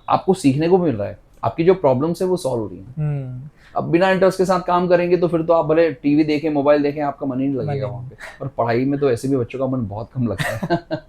आपको सीखने को मिल रहा है, आपकी जो प्रॉब्लम्स है वो सॉल्व हो रही है। अब बिना इंटरेस्ट के साथ काम करेंगे तो फिर तो आप भले टीवी देखें, मोबाइल देखें, आपका मन ही नहीं लगेगा वहाँ पे। और पढ़ाई में तो ऐसे भी बच्चों का मन बहुत कम लगता है।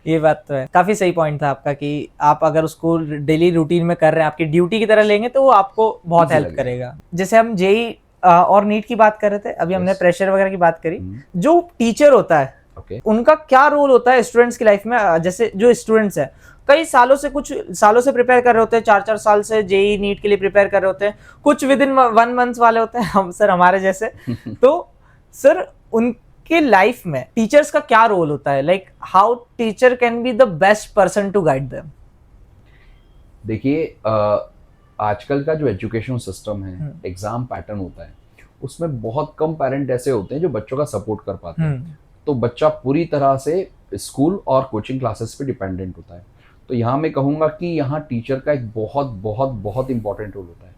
ये बात तो है, काफी सही पॉइंट था आपका कि आप अगर उसको डेली रूटीन में कर रहे हैं, आपकी ड्यूटी की तरह लेंगे तो वो आपको बहुत Easy हेल्प लगेगा। करेगा। जैसे हम जेई और नीट की बात कर रहे थे, अभी हमने Yes. प्रेशर वगैरह की बात करी, जो टीचर होता है ओके, उनका क्या रोल होता है स्टूडेंट्स की लाइफ में? जैसे जो स्टूडेंट्स है कई सालों से, कुछ सालों से प्रिपेयर कर रहे होते हैं, 4-4 साल से जेई नीट के लिए प्रिपेयर कर रहे होते हैं, कुछ विद इन 1 मंथ वाले होते हैं, हम सर हमारे जैसे। तो सर उनके लाइफ में टीचर्स का क्या रोल होता है? Like how teacher can be the best person to guide them? देखिए आजकल का जो एजुकेशन सिस्टम है, एग्जाम पैटर्न होता है, उसमें बहुत कम पेरेंट ऐसे होते हैं जो बच्चों का सपोर्ट कर पाते हैं। तो बच्चा पूरी तरह से स्कूल और कोचिंग क्लासेस पे डिपेंडेंट होता है। तो यहाँ मैं कहूँगा कि यहाँ टीचर का एक बहुत बहुत बहुत इंपॉर्टेंट रोल होता है।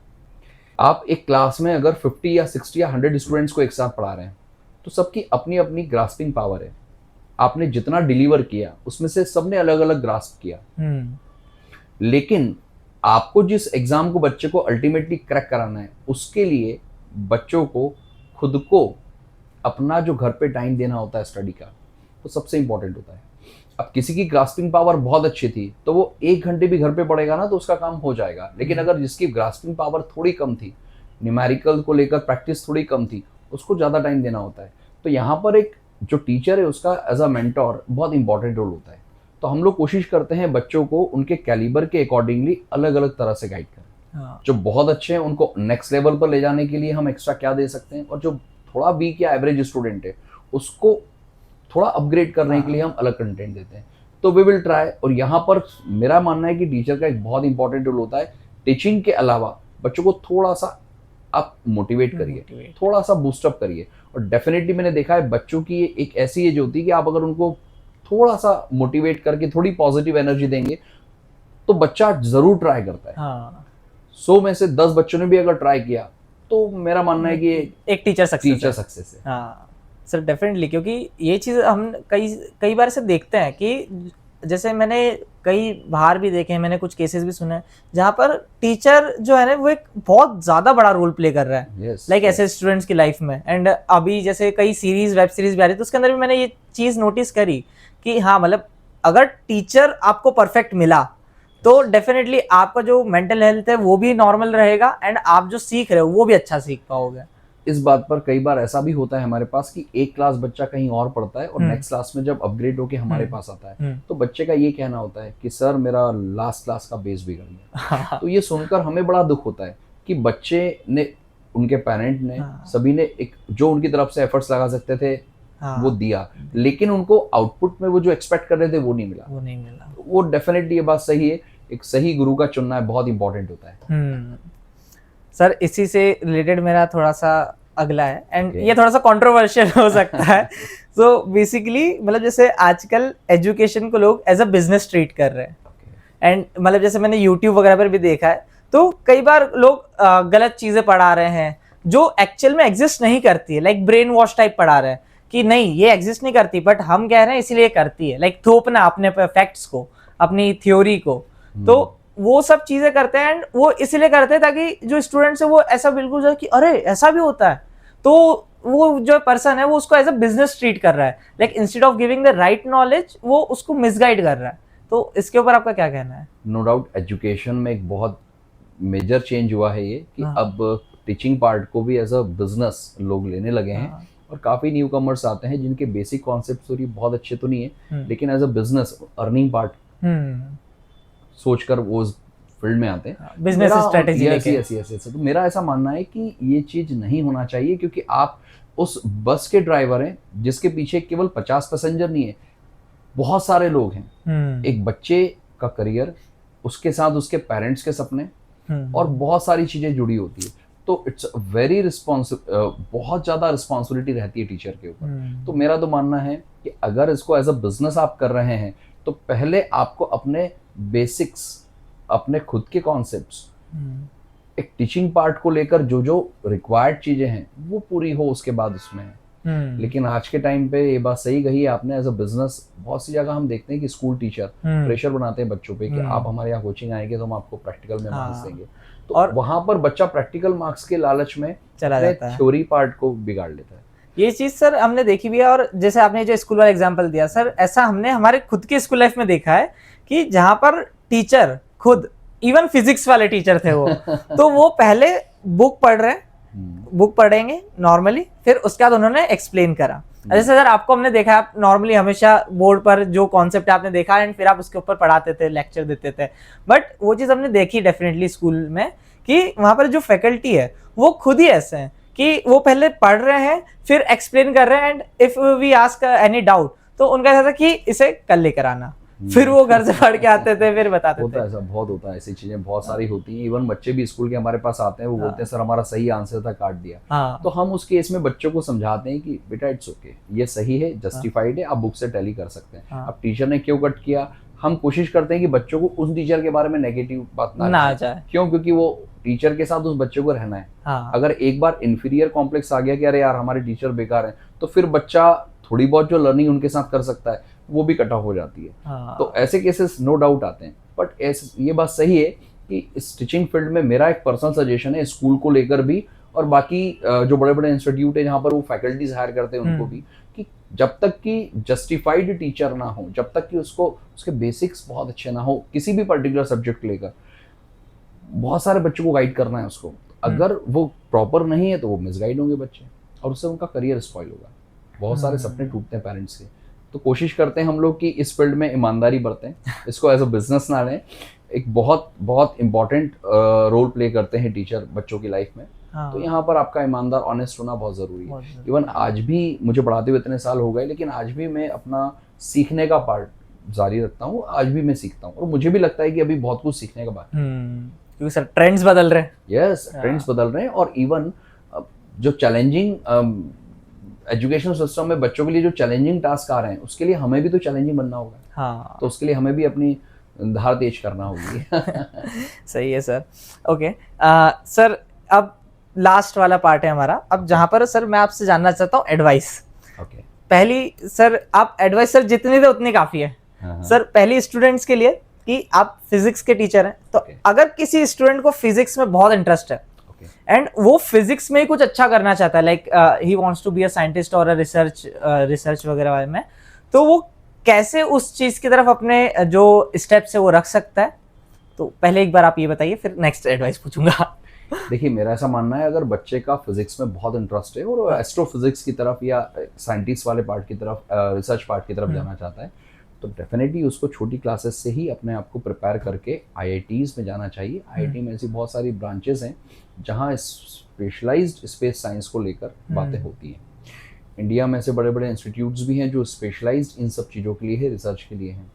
आप एक क्लास में अगर 50 या 60 या 100 स्टूडेंट्स को एक साथ पढ़ा रहे हैं तो सबकी अपनी अपनी ग्रास्पिंग पावर है। आपने जितना डिलीवर किया उसमें से सबने अलग अलग ग्रास्प किया, लेकिन आपको जिस एग्जाम को बच्चे को अल्टीमेटली क्रैक कराना है उसके लिए बच्चों को खुद को अपना जो घर पे टाइम देना होता है स्टडी का, वो सबसे इंपॉर्टेंट होता है। अब किसी की ग्रास्पिंग पावर बहुत अच्छी थी तो वो 1 घंटे भी घर पे पढ़ेगा ना तो उसका काम हो जाएगा, लेकिन अगर जिसकी ग्रास्पिंग पावर थोड़ी कम थी, न्यूमेरिकल को लेकर प्रैक्टिस थोड़ी कम थी, उसको ज़्यादा टाइम देना होता है। तो यहाँ पर एक जो टीचर है उसका एज अ मेंटोर बहुत इंपॉर्टेंट रोल होता है। तो हम लोग कोशिश करते हैं बच्चों को उनके कैलिबर के अकॉर्डिंगली अलग अलग तरह से गाइड करें। जो बहुत अच्छे हैं उनको नेक्स्ट लेवल पर ले जाने के लिए हम एक्स्ट्रा क्या दे सकते हैं, और जो थोड़ा वीक या एवरेज स्टूडेंट है उसको थोड़ा अपग्रेड करने के लिए हम अलग कंटेंट देते हैं। तो वी विल ट्राई। और यहाँ पर मेरा मानना है कि टीचर का एक बहुत इंपॉर्टेंट रोल होता है। टीचिंग के अलावा बच्चों को थोड़ा सा आप मोटिवेट करिए, थोड़ा सा बूस्टअप करिए। और डेफिनेटली मैंने देखा है बच्चों की एक ऐसी एज होती है कि आप अगर उनको थोड़ा सा मोटिवेट करके थोड़ी पॉजिटिव एनर्जी देंगे तो बच्चा जरूर ट्राई करता है। 100 में से 10 बच्चों ने भी अगर ट्राई किया तो मेरा मानना है कि एक टीचर सक्सेस है। हाँ सर, डेफिनेटली, क्योंकि ये चीज़ हम कई बार से देखते हैं कि जैसे मैंने कई बाहर भी देखे हैं, मैंने कुछ केसेस भी सुने हैं जहाँ पर टीचर जो है ना वो एक बहुत ज़्यादा बड़ा रोल प्ले कर रहा है लाइक ऐसे स्टूडेंट्स की लाइफ में। एंड अभी जैसे कई सीरीज वेब सीरीज भी आ रही है तो उसके अंदर भी मैंने ये चीज़ नोटिस करी कि हाँ मतलब अगर टीचर आपको परफेक्ट मिला तो डेफिनेटली आपका जो मेंटल हेल्थ है वो भी नॉर्मल रहेगा एंड आप जो सीख रहे हो वो भी अच्छा सीख पाओगे। इस बात पर कई बार ऐसा भी होता है हमारे पास कि एक क्लास बच्चा कहीं और पढ़ता है और नेक्स्ट क्लास में जब अपग्रेड होके हमारे पास आता है तो बच्चे का ये कहना होता है कि सर मेरा लास्ट क्लास का बेस बिगड़ गया। तो ये सुनकर हमें बड़ा दुख होता है कि बच्चे ने, उनके पेरेंट ने, सभी ने एक जो उनकी तरफ से एफर्ट्स लगा सकते थे वो दिया, लेकिन उनको आउटपुट में वो जो एक्सपेक्ट कर रहे थे वो नहीं मिला। वो डेफिनेटली ये बात सही है, एक सही गुरु का चुनना है बहुत इंपॉर्टेंट होता है। सर इसी से रिलेटेड मेरा थोड़ा सा अगला है एंड ये थोड़ा सा कंट्रोवर्शियल हो सकता है। सो बेसिकली मतलब जैसे आजकल एजुकेशन को लोग एज अ बिजनेस ट्रीट कर रहे हैं एंड मतलब जैसे मैंने यूट्यूब वगैरह पर भी देखा है तो कई बार लोग गलत चीजें पढ़ा रहे हैं जो एक्चुअल में एग्जिस्ट नहीं करती है, लाइक ब्रेन वॉश टाइप पढ़ा रहे हैं कि नहीं ये एग्जिस्ट नहीं करती बट हम कह रहे हैं इसीलिए करती है, लाइक थोपना अपने फैक्ट्स को, अपनी थ्योरी को। तो वो सब चीजें करते हैं एंड वो इसलिए करते हैं ताकि जो स्टूडेंट्स है वो ऐसा बिल्कुल जो कि अरे ऐसा भी होता है, तो वो जो पर्सन है वो उसको एज अ बिजनेस ट्रीट कर रहा है, like instead of giving the right knowledge वो उसको मिसगाइड कर रहा है। तो इसके ऊपर आपका क्या कहना है? नो डाउट एजुकेशन में एक बहुत मेजर चेंज हुआ है ये कि अब टीचिंग पार्ट को भी एज अ बिजनेस लोग लेने लगे हैं और काफी न्यू कमर्स आते हैं जिनके बेसिक कॉन्सेप्ट बहुत अच्छे तो नहीं है लेकिन as a business earning part सोचकर वो फील्ड में आते हैं, बिजनेस स्ट्रेटेजी लेके। यस। तो मेरा ऐसा मानना है कि ये चीज नहीं होना चाहिए क्योंकि आप उस बस के ड्राइवर हैं जिसके पीछे केवल 50 पैसेंजर नहीं है, बहुत सारे लोग हैं। एक बच्चे का करियर उसके साथ उसके पेरेंट्स के सपने और बहुत सारी चीजें जुड़ी होती है। तो इट्स वेरी बहुत ज्यादा रिस्पॉन्सिबिलिटी रहती है टीचर के ऊपर। तो मेरा तो मानना है कि अगर इसको एज अ बिजनेस आप कर रहे हैं तो पहले आपको अपने बेसिक्स, अपने खुद के कॉन्सेप्ट्स, एक टीचिंग पार्ट को लेकर जो जो रिक्वायर्ड चीजें हैं वो पूरी हो, उसके बाद उसमें है। लेकिन आज के टाइम पे ये बात सही कही आपने, एज अ बिजनेस बहुत सी जगह हम देखते हैं कि स्कूल टीचर प्रेशर बनाते हैं बच्चों पे कि आप हमारे यहाँ कोचिंग आएंगे तो हम आपको प्रैक्टिकल में मार्क्स देंगे। तो और वहां पर बच्चा प्रैक्टिकल मार्क्स के लालच में चला जाता है, थ्योरी पार्ट को बिगाड़ लेता है। ये चीज सर हमने देखी भी है। और जैसे आपने जो स्कूल वाला एग्जांपल दिया सर, ऐसा हमने हमारे खुद के स्कूल लाइफ में देखा है कि जहां पर टीचर खुद, इवन फिजिक्स वाले टीचर थे वो तो वो पहले बुक पढ़ रहे हैं, बुक पढ़ेंगे नॉर्मली, फिर उसके बाद उन्होंने एक्सप्लेन करा। जैसे सर आपको हमने देखा, आप नॉर्मली हमेशा बोर्ड पर जो कॉन्सेप्ट आपने देखा एंड फिर आप उसके ऊपर पढ़ाते थे, लेक्चर देते थे। बट वो चीज हमने देखी डेफिनेटली स्कूल में कि वहां पर जो फैकल्टी है वो खुद ही ऐसे हैं कि वो पहले पढ़ रहे हैं फिर एक्सप्लेन कर रहे हैं, and if we ask any doubt तो उनका ऐसा था कि इसे कल लेकर आना, फिर वो घर से पढ़ के आते थे, फिर बताते थे। होता है ऐसा, बहुत होता है, ऐसी चीजें बहुत सारी होती हैं। इवन बच्चे भी स्कूल के हमारे पास आते हैं, वो बोलते हैं सर हमारा सही आंसर था, काट दिया। तो हम उस केस में बच्चों को समझाते हैं कि बेटा इट्स ओके, ये सही है, जस्टिफाइड है, आप बुक से टैली कर सकते हैं। अब टीचर ने क्यों कट किया, हम कोशिश करते हैं कि बच्चों को उस टीचर के बारे में नेगेटिव बात ना आ जाए। क्यों? क्योंकि वो टीचर के साथ उस बच्चे को रहना है। अगर एक बार इन्फीरियर कॉम्प्लेक्स आ गया कि अरे यार हमारे टीचर बेकार हैं, तो फिर बच्चा थोड़ी बहुत जो लर्निंग उनके साथ कर सकता है वो भी कट ऑफ हो जाती है। तो ऐसे केसेस नो डाउट आते हैं। बट ये बात सही है कि इस टीचिंग फील्ड में मेरा एक पर्सनल सजेशन है स्कूल को लेकर भी, और बाकी जो बड़े बड़े इंस्टीट्यूट है जहाँ पर वो फैकल्टीज हायर करते हैं उनको भी, कि जब तक कि जस्टिफाइड टीचर ना हो, जब तक कि उसके बेसिक्स बहुत अच्छे ना हो किसी भी पर्टिकुलर सब्जेक्ट लेकर, बहुत सारे बच्चों को गाइड करना है उसको, अगर वो प्रॉपर नहीं है तो वो मिसगाइड होंगे बच्चे और उससे उनका करियर स्पॉइल होगा। बहुत सारे सपने टूटते हैं पेरेंट्स के। तो कोशिश करते हैं हम लोग कि इस फील्ड में ईमानदारी बरतें, इसको एज अ बिजनेस ना लें। एक बहुत बहुत इंपॉर्टेंट रोल प्ले करते हैं टीचर बच्चों की लाइफ में। तो यहाँ पर आपका ईमानदार, ऑनेस्ट होना बहुत ज़रूरी है। इवन आज भी मुझे पढ़ाते हुए इतने साल हो गए, लेकिन आज भी मैं अपना सीखने का पार्ट जारी रखता हूँ। आज भी मैं सीखता हूँ और मुझे भी लगता है कि अभी बहुत कुछ सीखने का बाकी है, क्योंकि सर ट्रेंड्स बदल रहे हैं। यस, ट्रेंड्स बदल रहे हैं। और इवन जो चैलेंजिंग एजुकेशन सिस्टम में बच्चों के लिए जो चैलेंजिंग टास्क आ रहे हैं, उसके लिए हमें भी तो चैलेंजिंग बनना होगा। तो उसके लिए हमें भी अपनी धार तेज करना होगी। सही है सर। ओके सर, अब लास्ट वाला पार्ट है हमारा, अब जहां पर सर मैं आपसे जानना चाहता हूँ एडवाइस। पहली सर, आप एडवाइस सर जितनी दे उतनी काफी है। सर पहली स्टूडेंट्स के लिए कि आप फिजिक्स के टीचर हैं, तो अगर किसी स्टूडेंट को फिजिक्स में बहुत इंटरेस्ट है एंड वो फिजिक्स में ही कुछ अच्छा करना चाहता है, like he wants to be a scientist और अ रिसर्च वगैरह में, तो वो कैसे उस चीज की तरफ अपने जो स्टेप्स है वो रख सकता है? तो पहले एक बार आप ये बताइए, फिर नेक्स्ट एडवाइस पूछूंगा। देखिए, मेरा ऐसा मानना है, अगर बच्चे का फिजिक्स में बहुत इंटरेस्ट है और एस्ट्रोफिजिक्स की तरफ या साइंटिस्ट वाले पार्ट की तरफ, रिसर्च पार्ट की तरफ जाना चाहता है, तो डेफिनेटली उसको छोटी क्लासेस से ही अपने आप को प्रिपेयर करके आईआईटीज़ में जाना चाहिए। आईआईटी में ऐसी बहुत सारी ब्रांचेस हैं जहाँ स्पेशलाइज्ड स्पेस साइंस को लेकर बातें होती हैं। इंडिया में ऐसे बड़े बड़े इंस्टीट्यूट्स भी हैं जो स्पेशलाइज्ड इन सब चीज़ों के लिए है, रिसर्च के लिए हैं।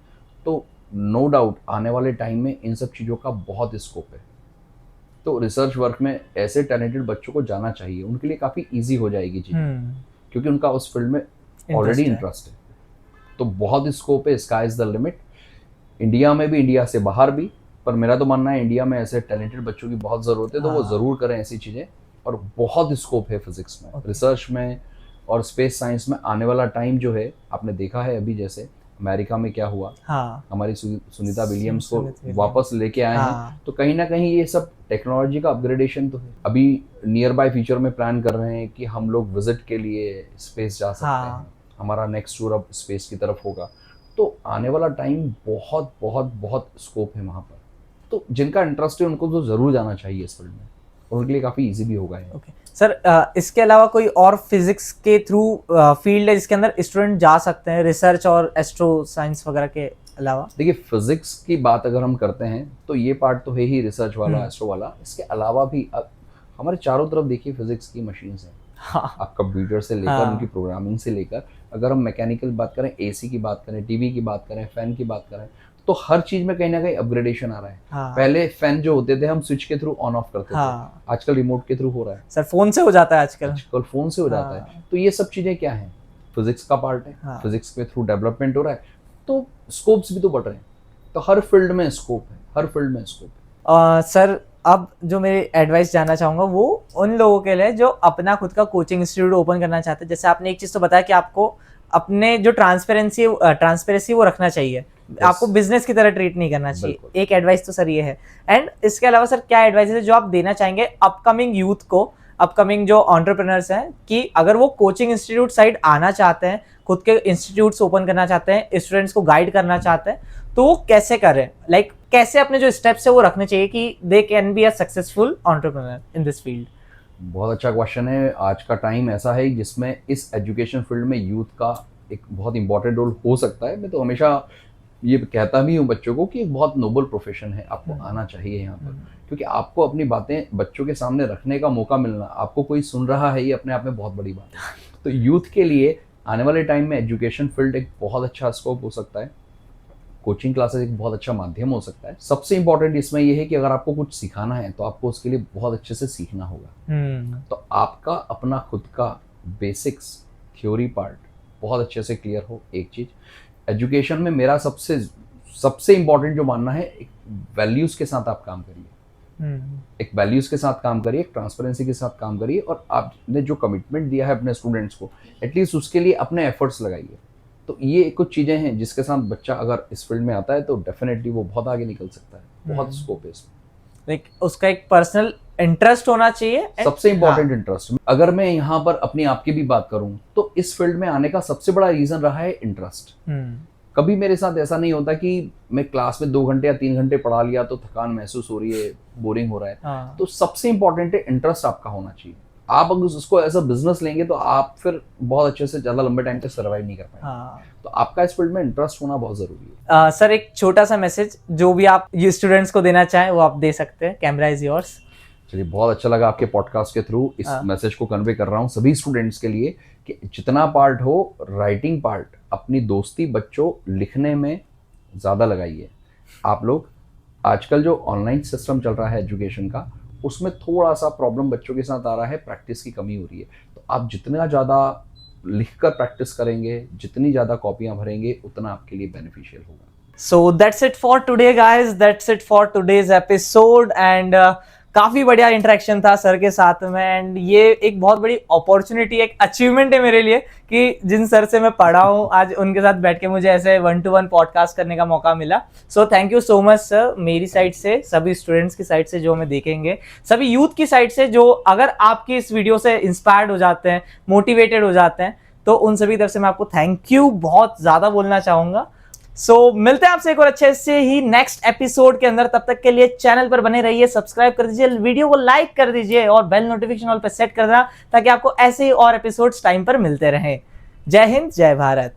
तो नो डाउट आने वाले टाइम में इन सब चीज़ों का बहुत स्कोप है। तो रिसर्च वर्क में ऐसे टैलेंटेड बच्चों को जाना चाहिए, उनके लिए काफ़ी ईजी हो जाएगी चीज़ें, क्योंकि उनका उस फील्ड में ऑलरेडी इंटरेस्ट है। तो बहुत स्कोप है, sky is the limit. India में भी, इंडिया से बाहर भी, पर मेरा तो मानना है इंडिया में ऐसे टैलेंटेड बच्चों की बहुत ज़रूरत है। तो वो ज़रूर करें ऐसी चीज़ें, और बहुत स्कोप है फिजिक्स में, रिसर्च में और स्पेस साइंस में। आने वाला टाइम जो है, आपने देखा है अभी जैसे अमेरिका में क्या हुआ, हमारी सुनीता विलियम्स को वापस लेके आए हैं। तो कहीं ना कहीं ये सब टेक्नोलॉजी का अपग्रेडेशन तो है। अभी नियर बाय फ्यूचर में प्लान कर रहे हैं कि हम लोग विजिट के लिए स्पेस जा सकते हैं। हमारा नेक्स्ट टूर अब स्पेस की तरफ होगा। तो आने वाला टाइम बहुत बहुत बहुत स्कोप है वहाँ पर। तो जिनका इंटरेस्ट है उनको तो ज़रूर जाना चाहिए इस फील्ड में, और उनके लिए काफ़ी इजी भी होगा। सर इसके अलावा कोई और फिजिक्स के थ्रू फील्ड है जिसके अंदर स्टूडेंट जा सकते हैं, रिसर्च और एस्ट्रो साइंस वगैरह के अलावा? देखिए, फिजिक्स की बात अगर हम करते हैं तो ये पार्ट तो है ही, रिसर्च वाला, एस्ट्रो वाला। इसके अलावा भी हमारे चारों तरफ देखिए फिजिक्स की मशीन्स हैं। आप कंप्यूटर से लेकर उनकी प्रोग्रामिंग से लेकर, अगर हम मैकेनिकल बात करें, एसी की बात करें, टीवी की बात करें, फैन की बात करें, तो हर चीज में कहीं ना कहीं अपग्रेडेशन आ रहा है। हाँ। पहले फैन जो होते थे हम स्विच के थ्रू ऑन ऑफ करते हाँ। थे, आजकल रिमोट के थ्रू हो रहा है, सर फोन से हो जाता है आजकल। आजकल फोन से हो जाता है। हाँ। तो ये सब चीजें क्या है, फिजिक्स का पार्ट है। हाँ। फिजिक्स के थ्रू डेवलपमेंट हो रहा है, तो स्कोप्स भी तो बढ़ रहे हैं। तो हर फील्ड में स्कोप है, हर फील्ड में स्कोप है। सर अब जो मेरी एडवाइस जानना चाहूँगा वो उन लोगों के लिए जो अपना खुद का कोचिंग इंस्टीट्यूट ओपन करना चाहते हैं। जैसे आपने एक चीज़ तो बताया कि आपको अपने जो ट्रांसपेरेंसी वो रखना चाहिए, आपको बिजनेस की तरह ट्रीट नहीं करना चाहिए। एक एडवाइस तो सर ये है। एंड इसके अलावा सर क्या एडवाइस है जो आप देना चाहेंगे अपकमिंग यूथ को, अपकमिंग जो एंटरप्रेन्योर्स हैं, कि अगर वो कोचिंग इंस्टीट्यूट साइड आना चाहते हैं, खुद के इंस्टीट्यूट्स ओपन करना चाहते हैं, स्टूडेंट्स को गाइड करना चाहते हैं, तो वो कैसे करें? लाइक कैसे अपने जो स्टेप्स है वो रखने चाहिए कि they can be a successful entrepreneur in this field? बहुत अच्छा क्वेश्चन है। आज का टाइम ऐसा है जिसमें इस एजुकेशन फील्ड में यूथ का एक बहुत इंपॉर्टेंट रोल हो सकता है। मैं तो हमेशा ये कहता भी हूँ बच्चों को कि एक बहुत नोबल प्रोफेशन है, आपको आना चाहिए यहाँ पर, क्योंकि आपको अपनी बातें बच्चों के सामने रखने का मौका मिलना, आपको कोई सुन रहा है, ये अपने आप में बहुत बड़ी बात है। तो यूथ के लिए आने वाले टाइम में एजुकेशन फील्ड एक बहुत अच्छा स्कोप हो सकता है, कोचिंग क्लासेस एक बहुत अच्छा माध्यम हो सकता है। सबसे इंपॉर्टेंट इसमें यह है कि अगर आपको कुछ सिखाना है तो आपको उसके लिए बहुत अच्छे से सीखना होगा। तो आपका अपना खुद का बेसिक्स थ्योरी पार्ट बहुत अच्छे से क्लियर हो। एक चीज एजुकेशन में मेरा सबसे इंपॉर्टेंट जो मानना है, एक वैल्यूज के साथ आप काम करिए, एक वैल्यूज के साथ काम करिए, एक ट्रांसपेरेंसी के साथ काम करिए, और आपने जो कमिटमेंट दिया है अपने स्टूडेंट्स को, एटलीस्ट उसके लिए अपने एफर्ट्स लगाइए। तो ये कुछ चीजें हैं जिसके साथ बच्चा अगर इस फील्ड में आता है तो डेफिनेटली वो बहुत आगे निकल सकता है। बहुत स्कोप है इसमें। लाइक उसका एक पर्सनल इंटरेस्ट होना चाहिए, सबसे इंपॉर्टेंट इंटरेस्ट। अगर मैं यहाँ पर अपनी आपकी भी बात करूं तो इस फील्ड में आने का सबसे बड़ा रीजन रहा है इंटरेस्ट। कभी मेरे साथ ऐसा नहीं होता कि मैं क्लास में 2 घंटे या 3 घंटे पढ़ा लिया तो थकान महसूस हो रही है, बोरिंग हो रहा है। तो सबसे इंपॉर्टेंट है इंटरेस्ट आपका होना चाहिए। आप अगर उसको एज अ बिजनेस लेंगे तो आप फिर बहुत अच्छे से ज्यादा लंबे टाइम तक सर्वाइव नहीं कर पाएंगे। तो आपका इस फील्ड में इंटरेस्ट होना बहुत जरूरी है। सर एक छोटा सा मैसेज जो भी आप ये स्टूडेंट्स को देना चाहें वो आप दे सकते हैं। Camera is yours. चलिए, बहुत अच्छा लगा आपके पॉडकास्ट के थ्रू इस मैसेज को कन्वे कर रहा हूँ सभी स्टूडेंट्स के लिए कि जितना पार्ट हो, राइटिंग पार्ट अपनी दोस्ती बच्चों लिखने में ज़्यादा लगाइए। आप लोग आजकल जो ऑनलाइन सिस्टम चल रहा है एजुकेशन का, उसमें थोड़ा सा प्रॉब्लम बच्चों के साथ आ रहा है, प्रैक्टिस की कमी हो रही है। तो आप जितना ज़्यादा लिखकर प्रैक्टिस करेंगे, जितनी ज़्यादा कॉपियाँ भरेंगे, उतना आपके लिए बेनिफिशियल होगा। So that's it for today guys, that's it for today's episode. And काफी बढ़िया इंटरेक्शन था सर के साथ में, एंड ये एक बहुत बड़ी अपॉर्चुनिटी, एक अचीवमेंट है मेरे लिए कि जिन सर से मैं पढ़ा हूँ आज उनके साथ बैठ के मुझे ऐसे 1-to-1 पॉडकास्ट करने का मौका मिला। So thank you so much sir, मेरी साइड से, सभी स्टूडेंट्स की साइड से जो हमें देखेंगे, सभी यूथ की साइड से जो अगर आपकी इस वीडियो से इंस्पायर्ड हो जाते हैं, मोटिवेटेड हो जाते हैं, तो उन सभी तरफ से मैं आपको थैंक यू बहुत ज्यादा बोलना चाहूंगा। सो मिलते हैं आपसे एक और अच्छे से ही नेक्स्ट एपिसोड के अंदर। तब तक के लिए चैनल पर बने रहिए, सब्सक्राइब कर दीजिए, वीडियो को लाइक कर दीजिए और बेल नोटिफिकेशन ऑल पर सेट कर देना ताकि आपको ऐसे ही और एपिसोड्स टाइम पर मिलते रहें। जय हिंद, जय भारत।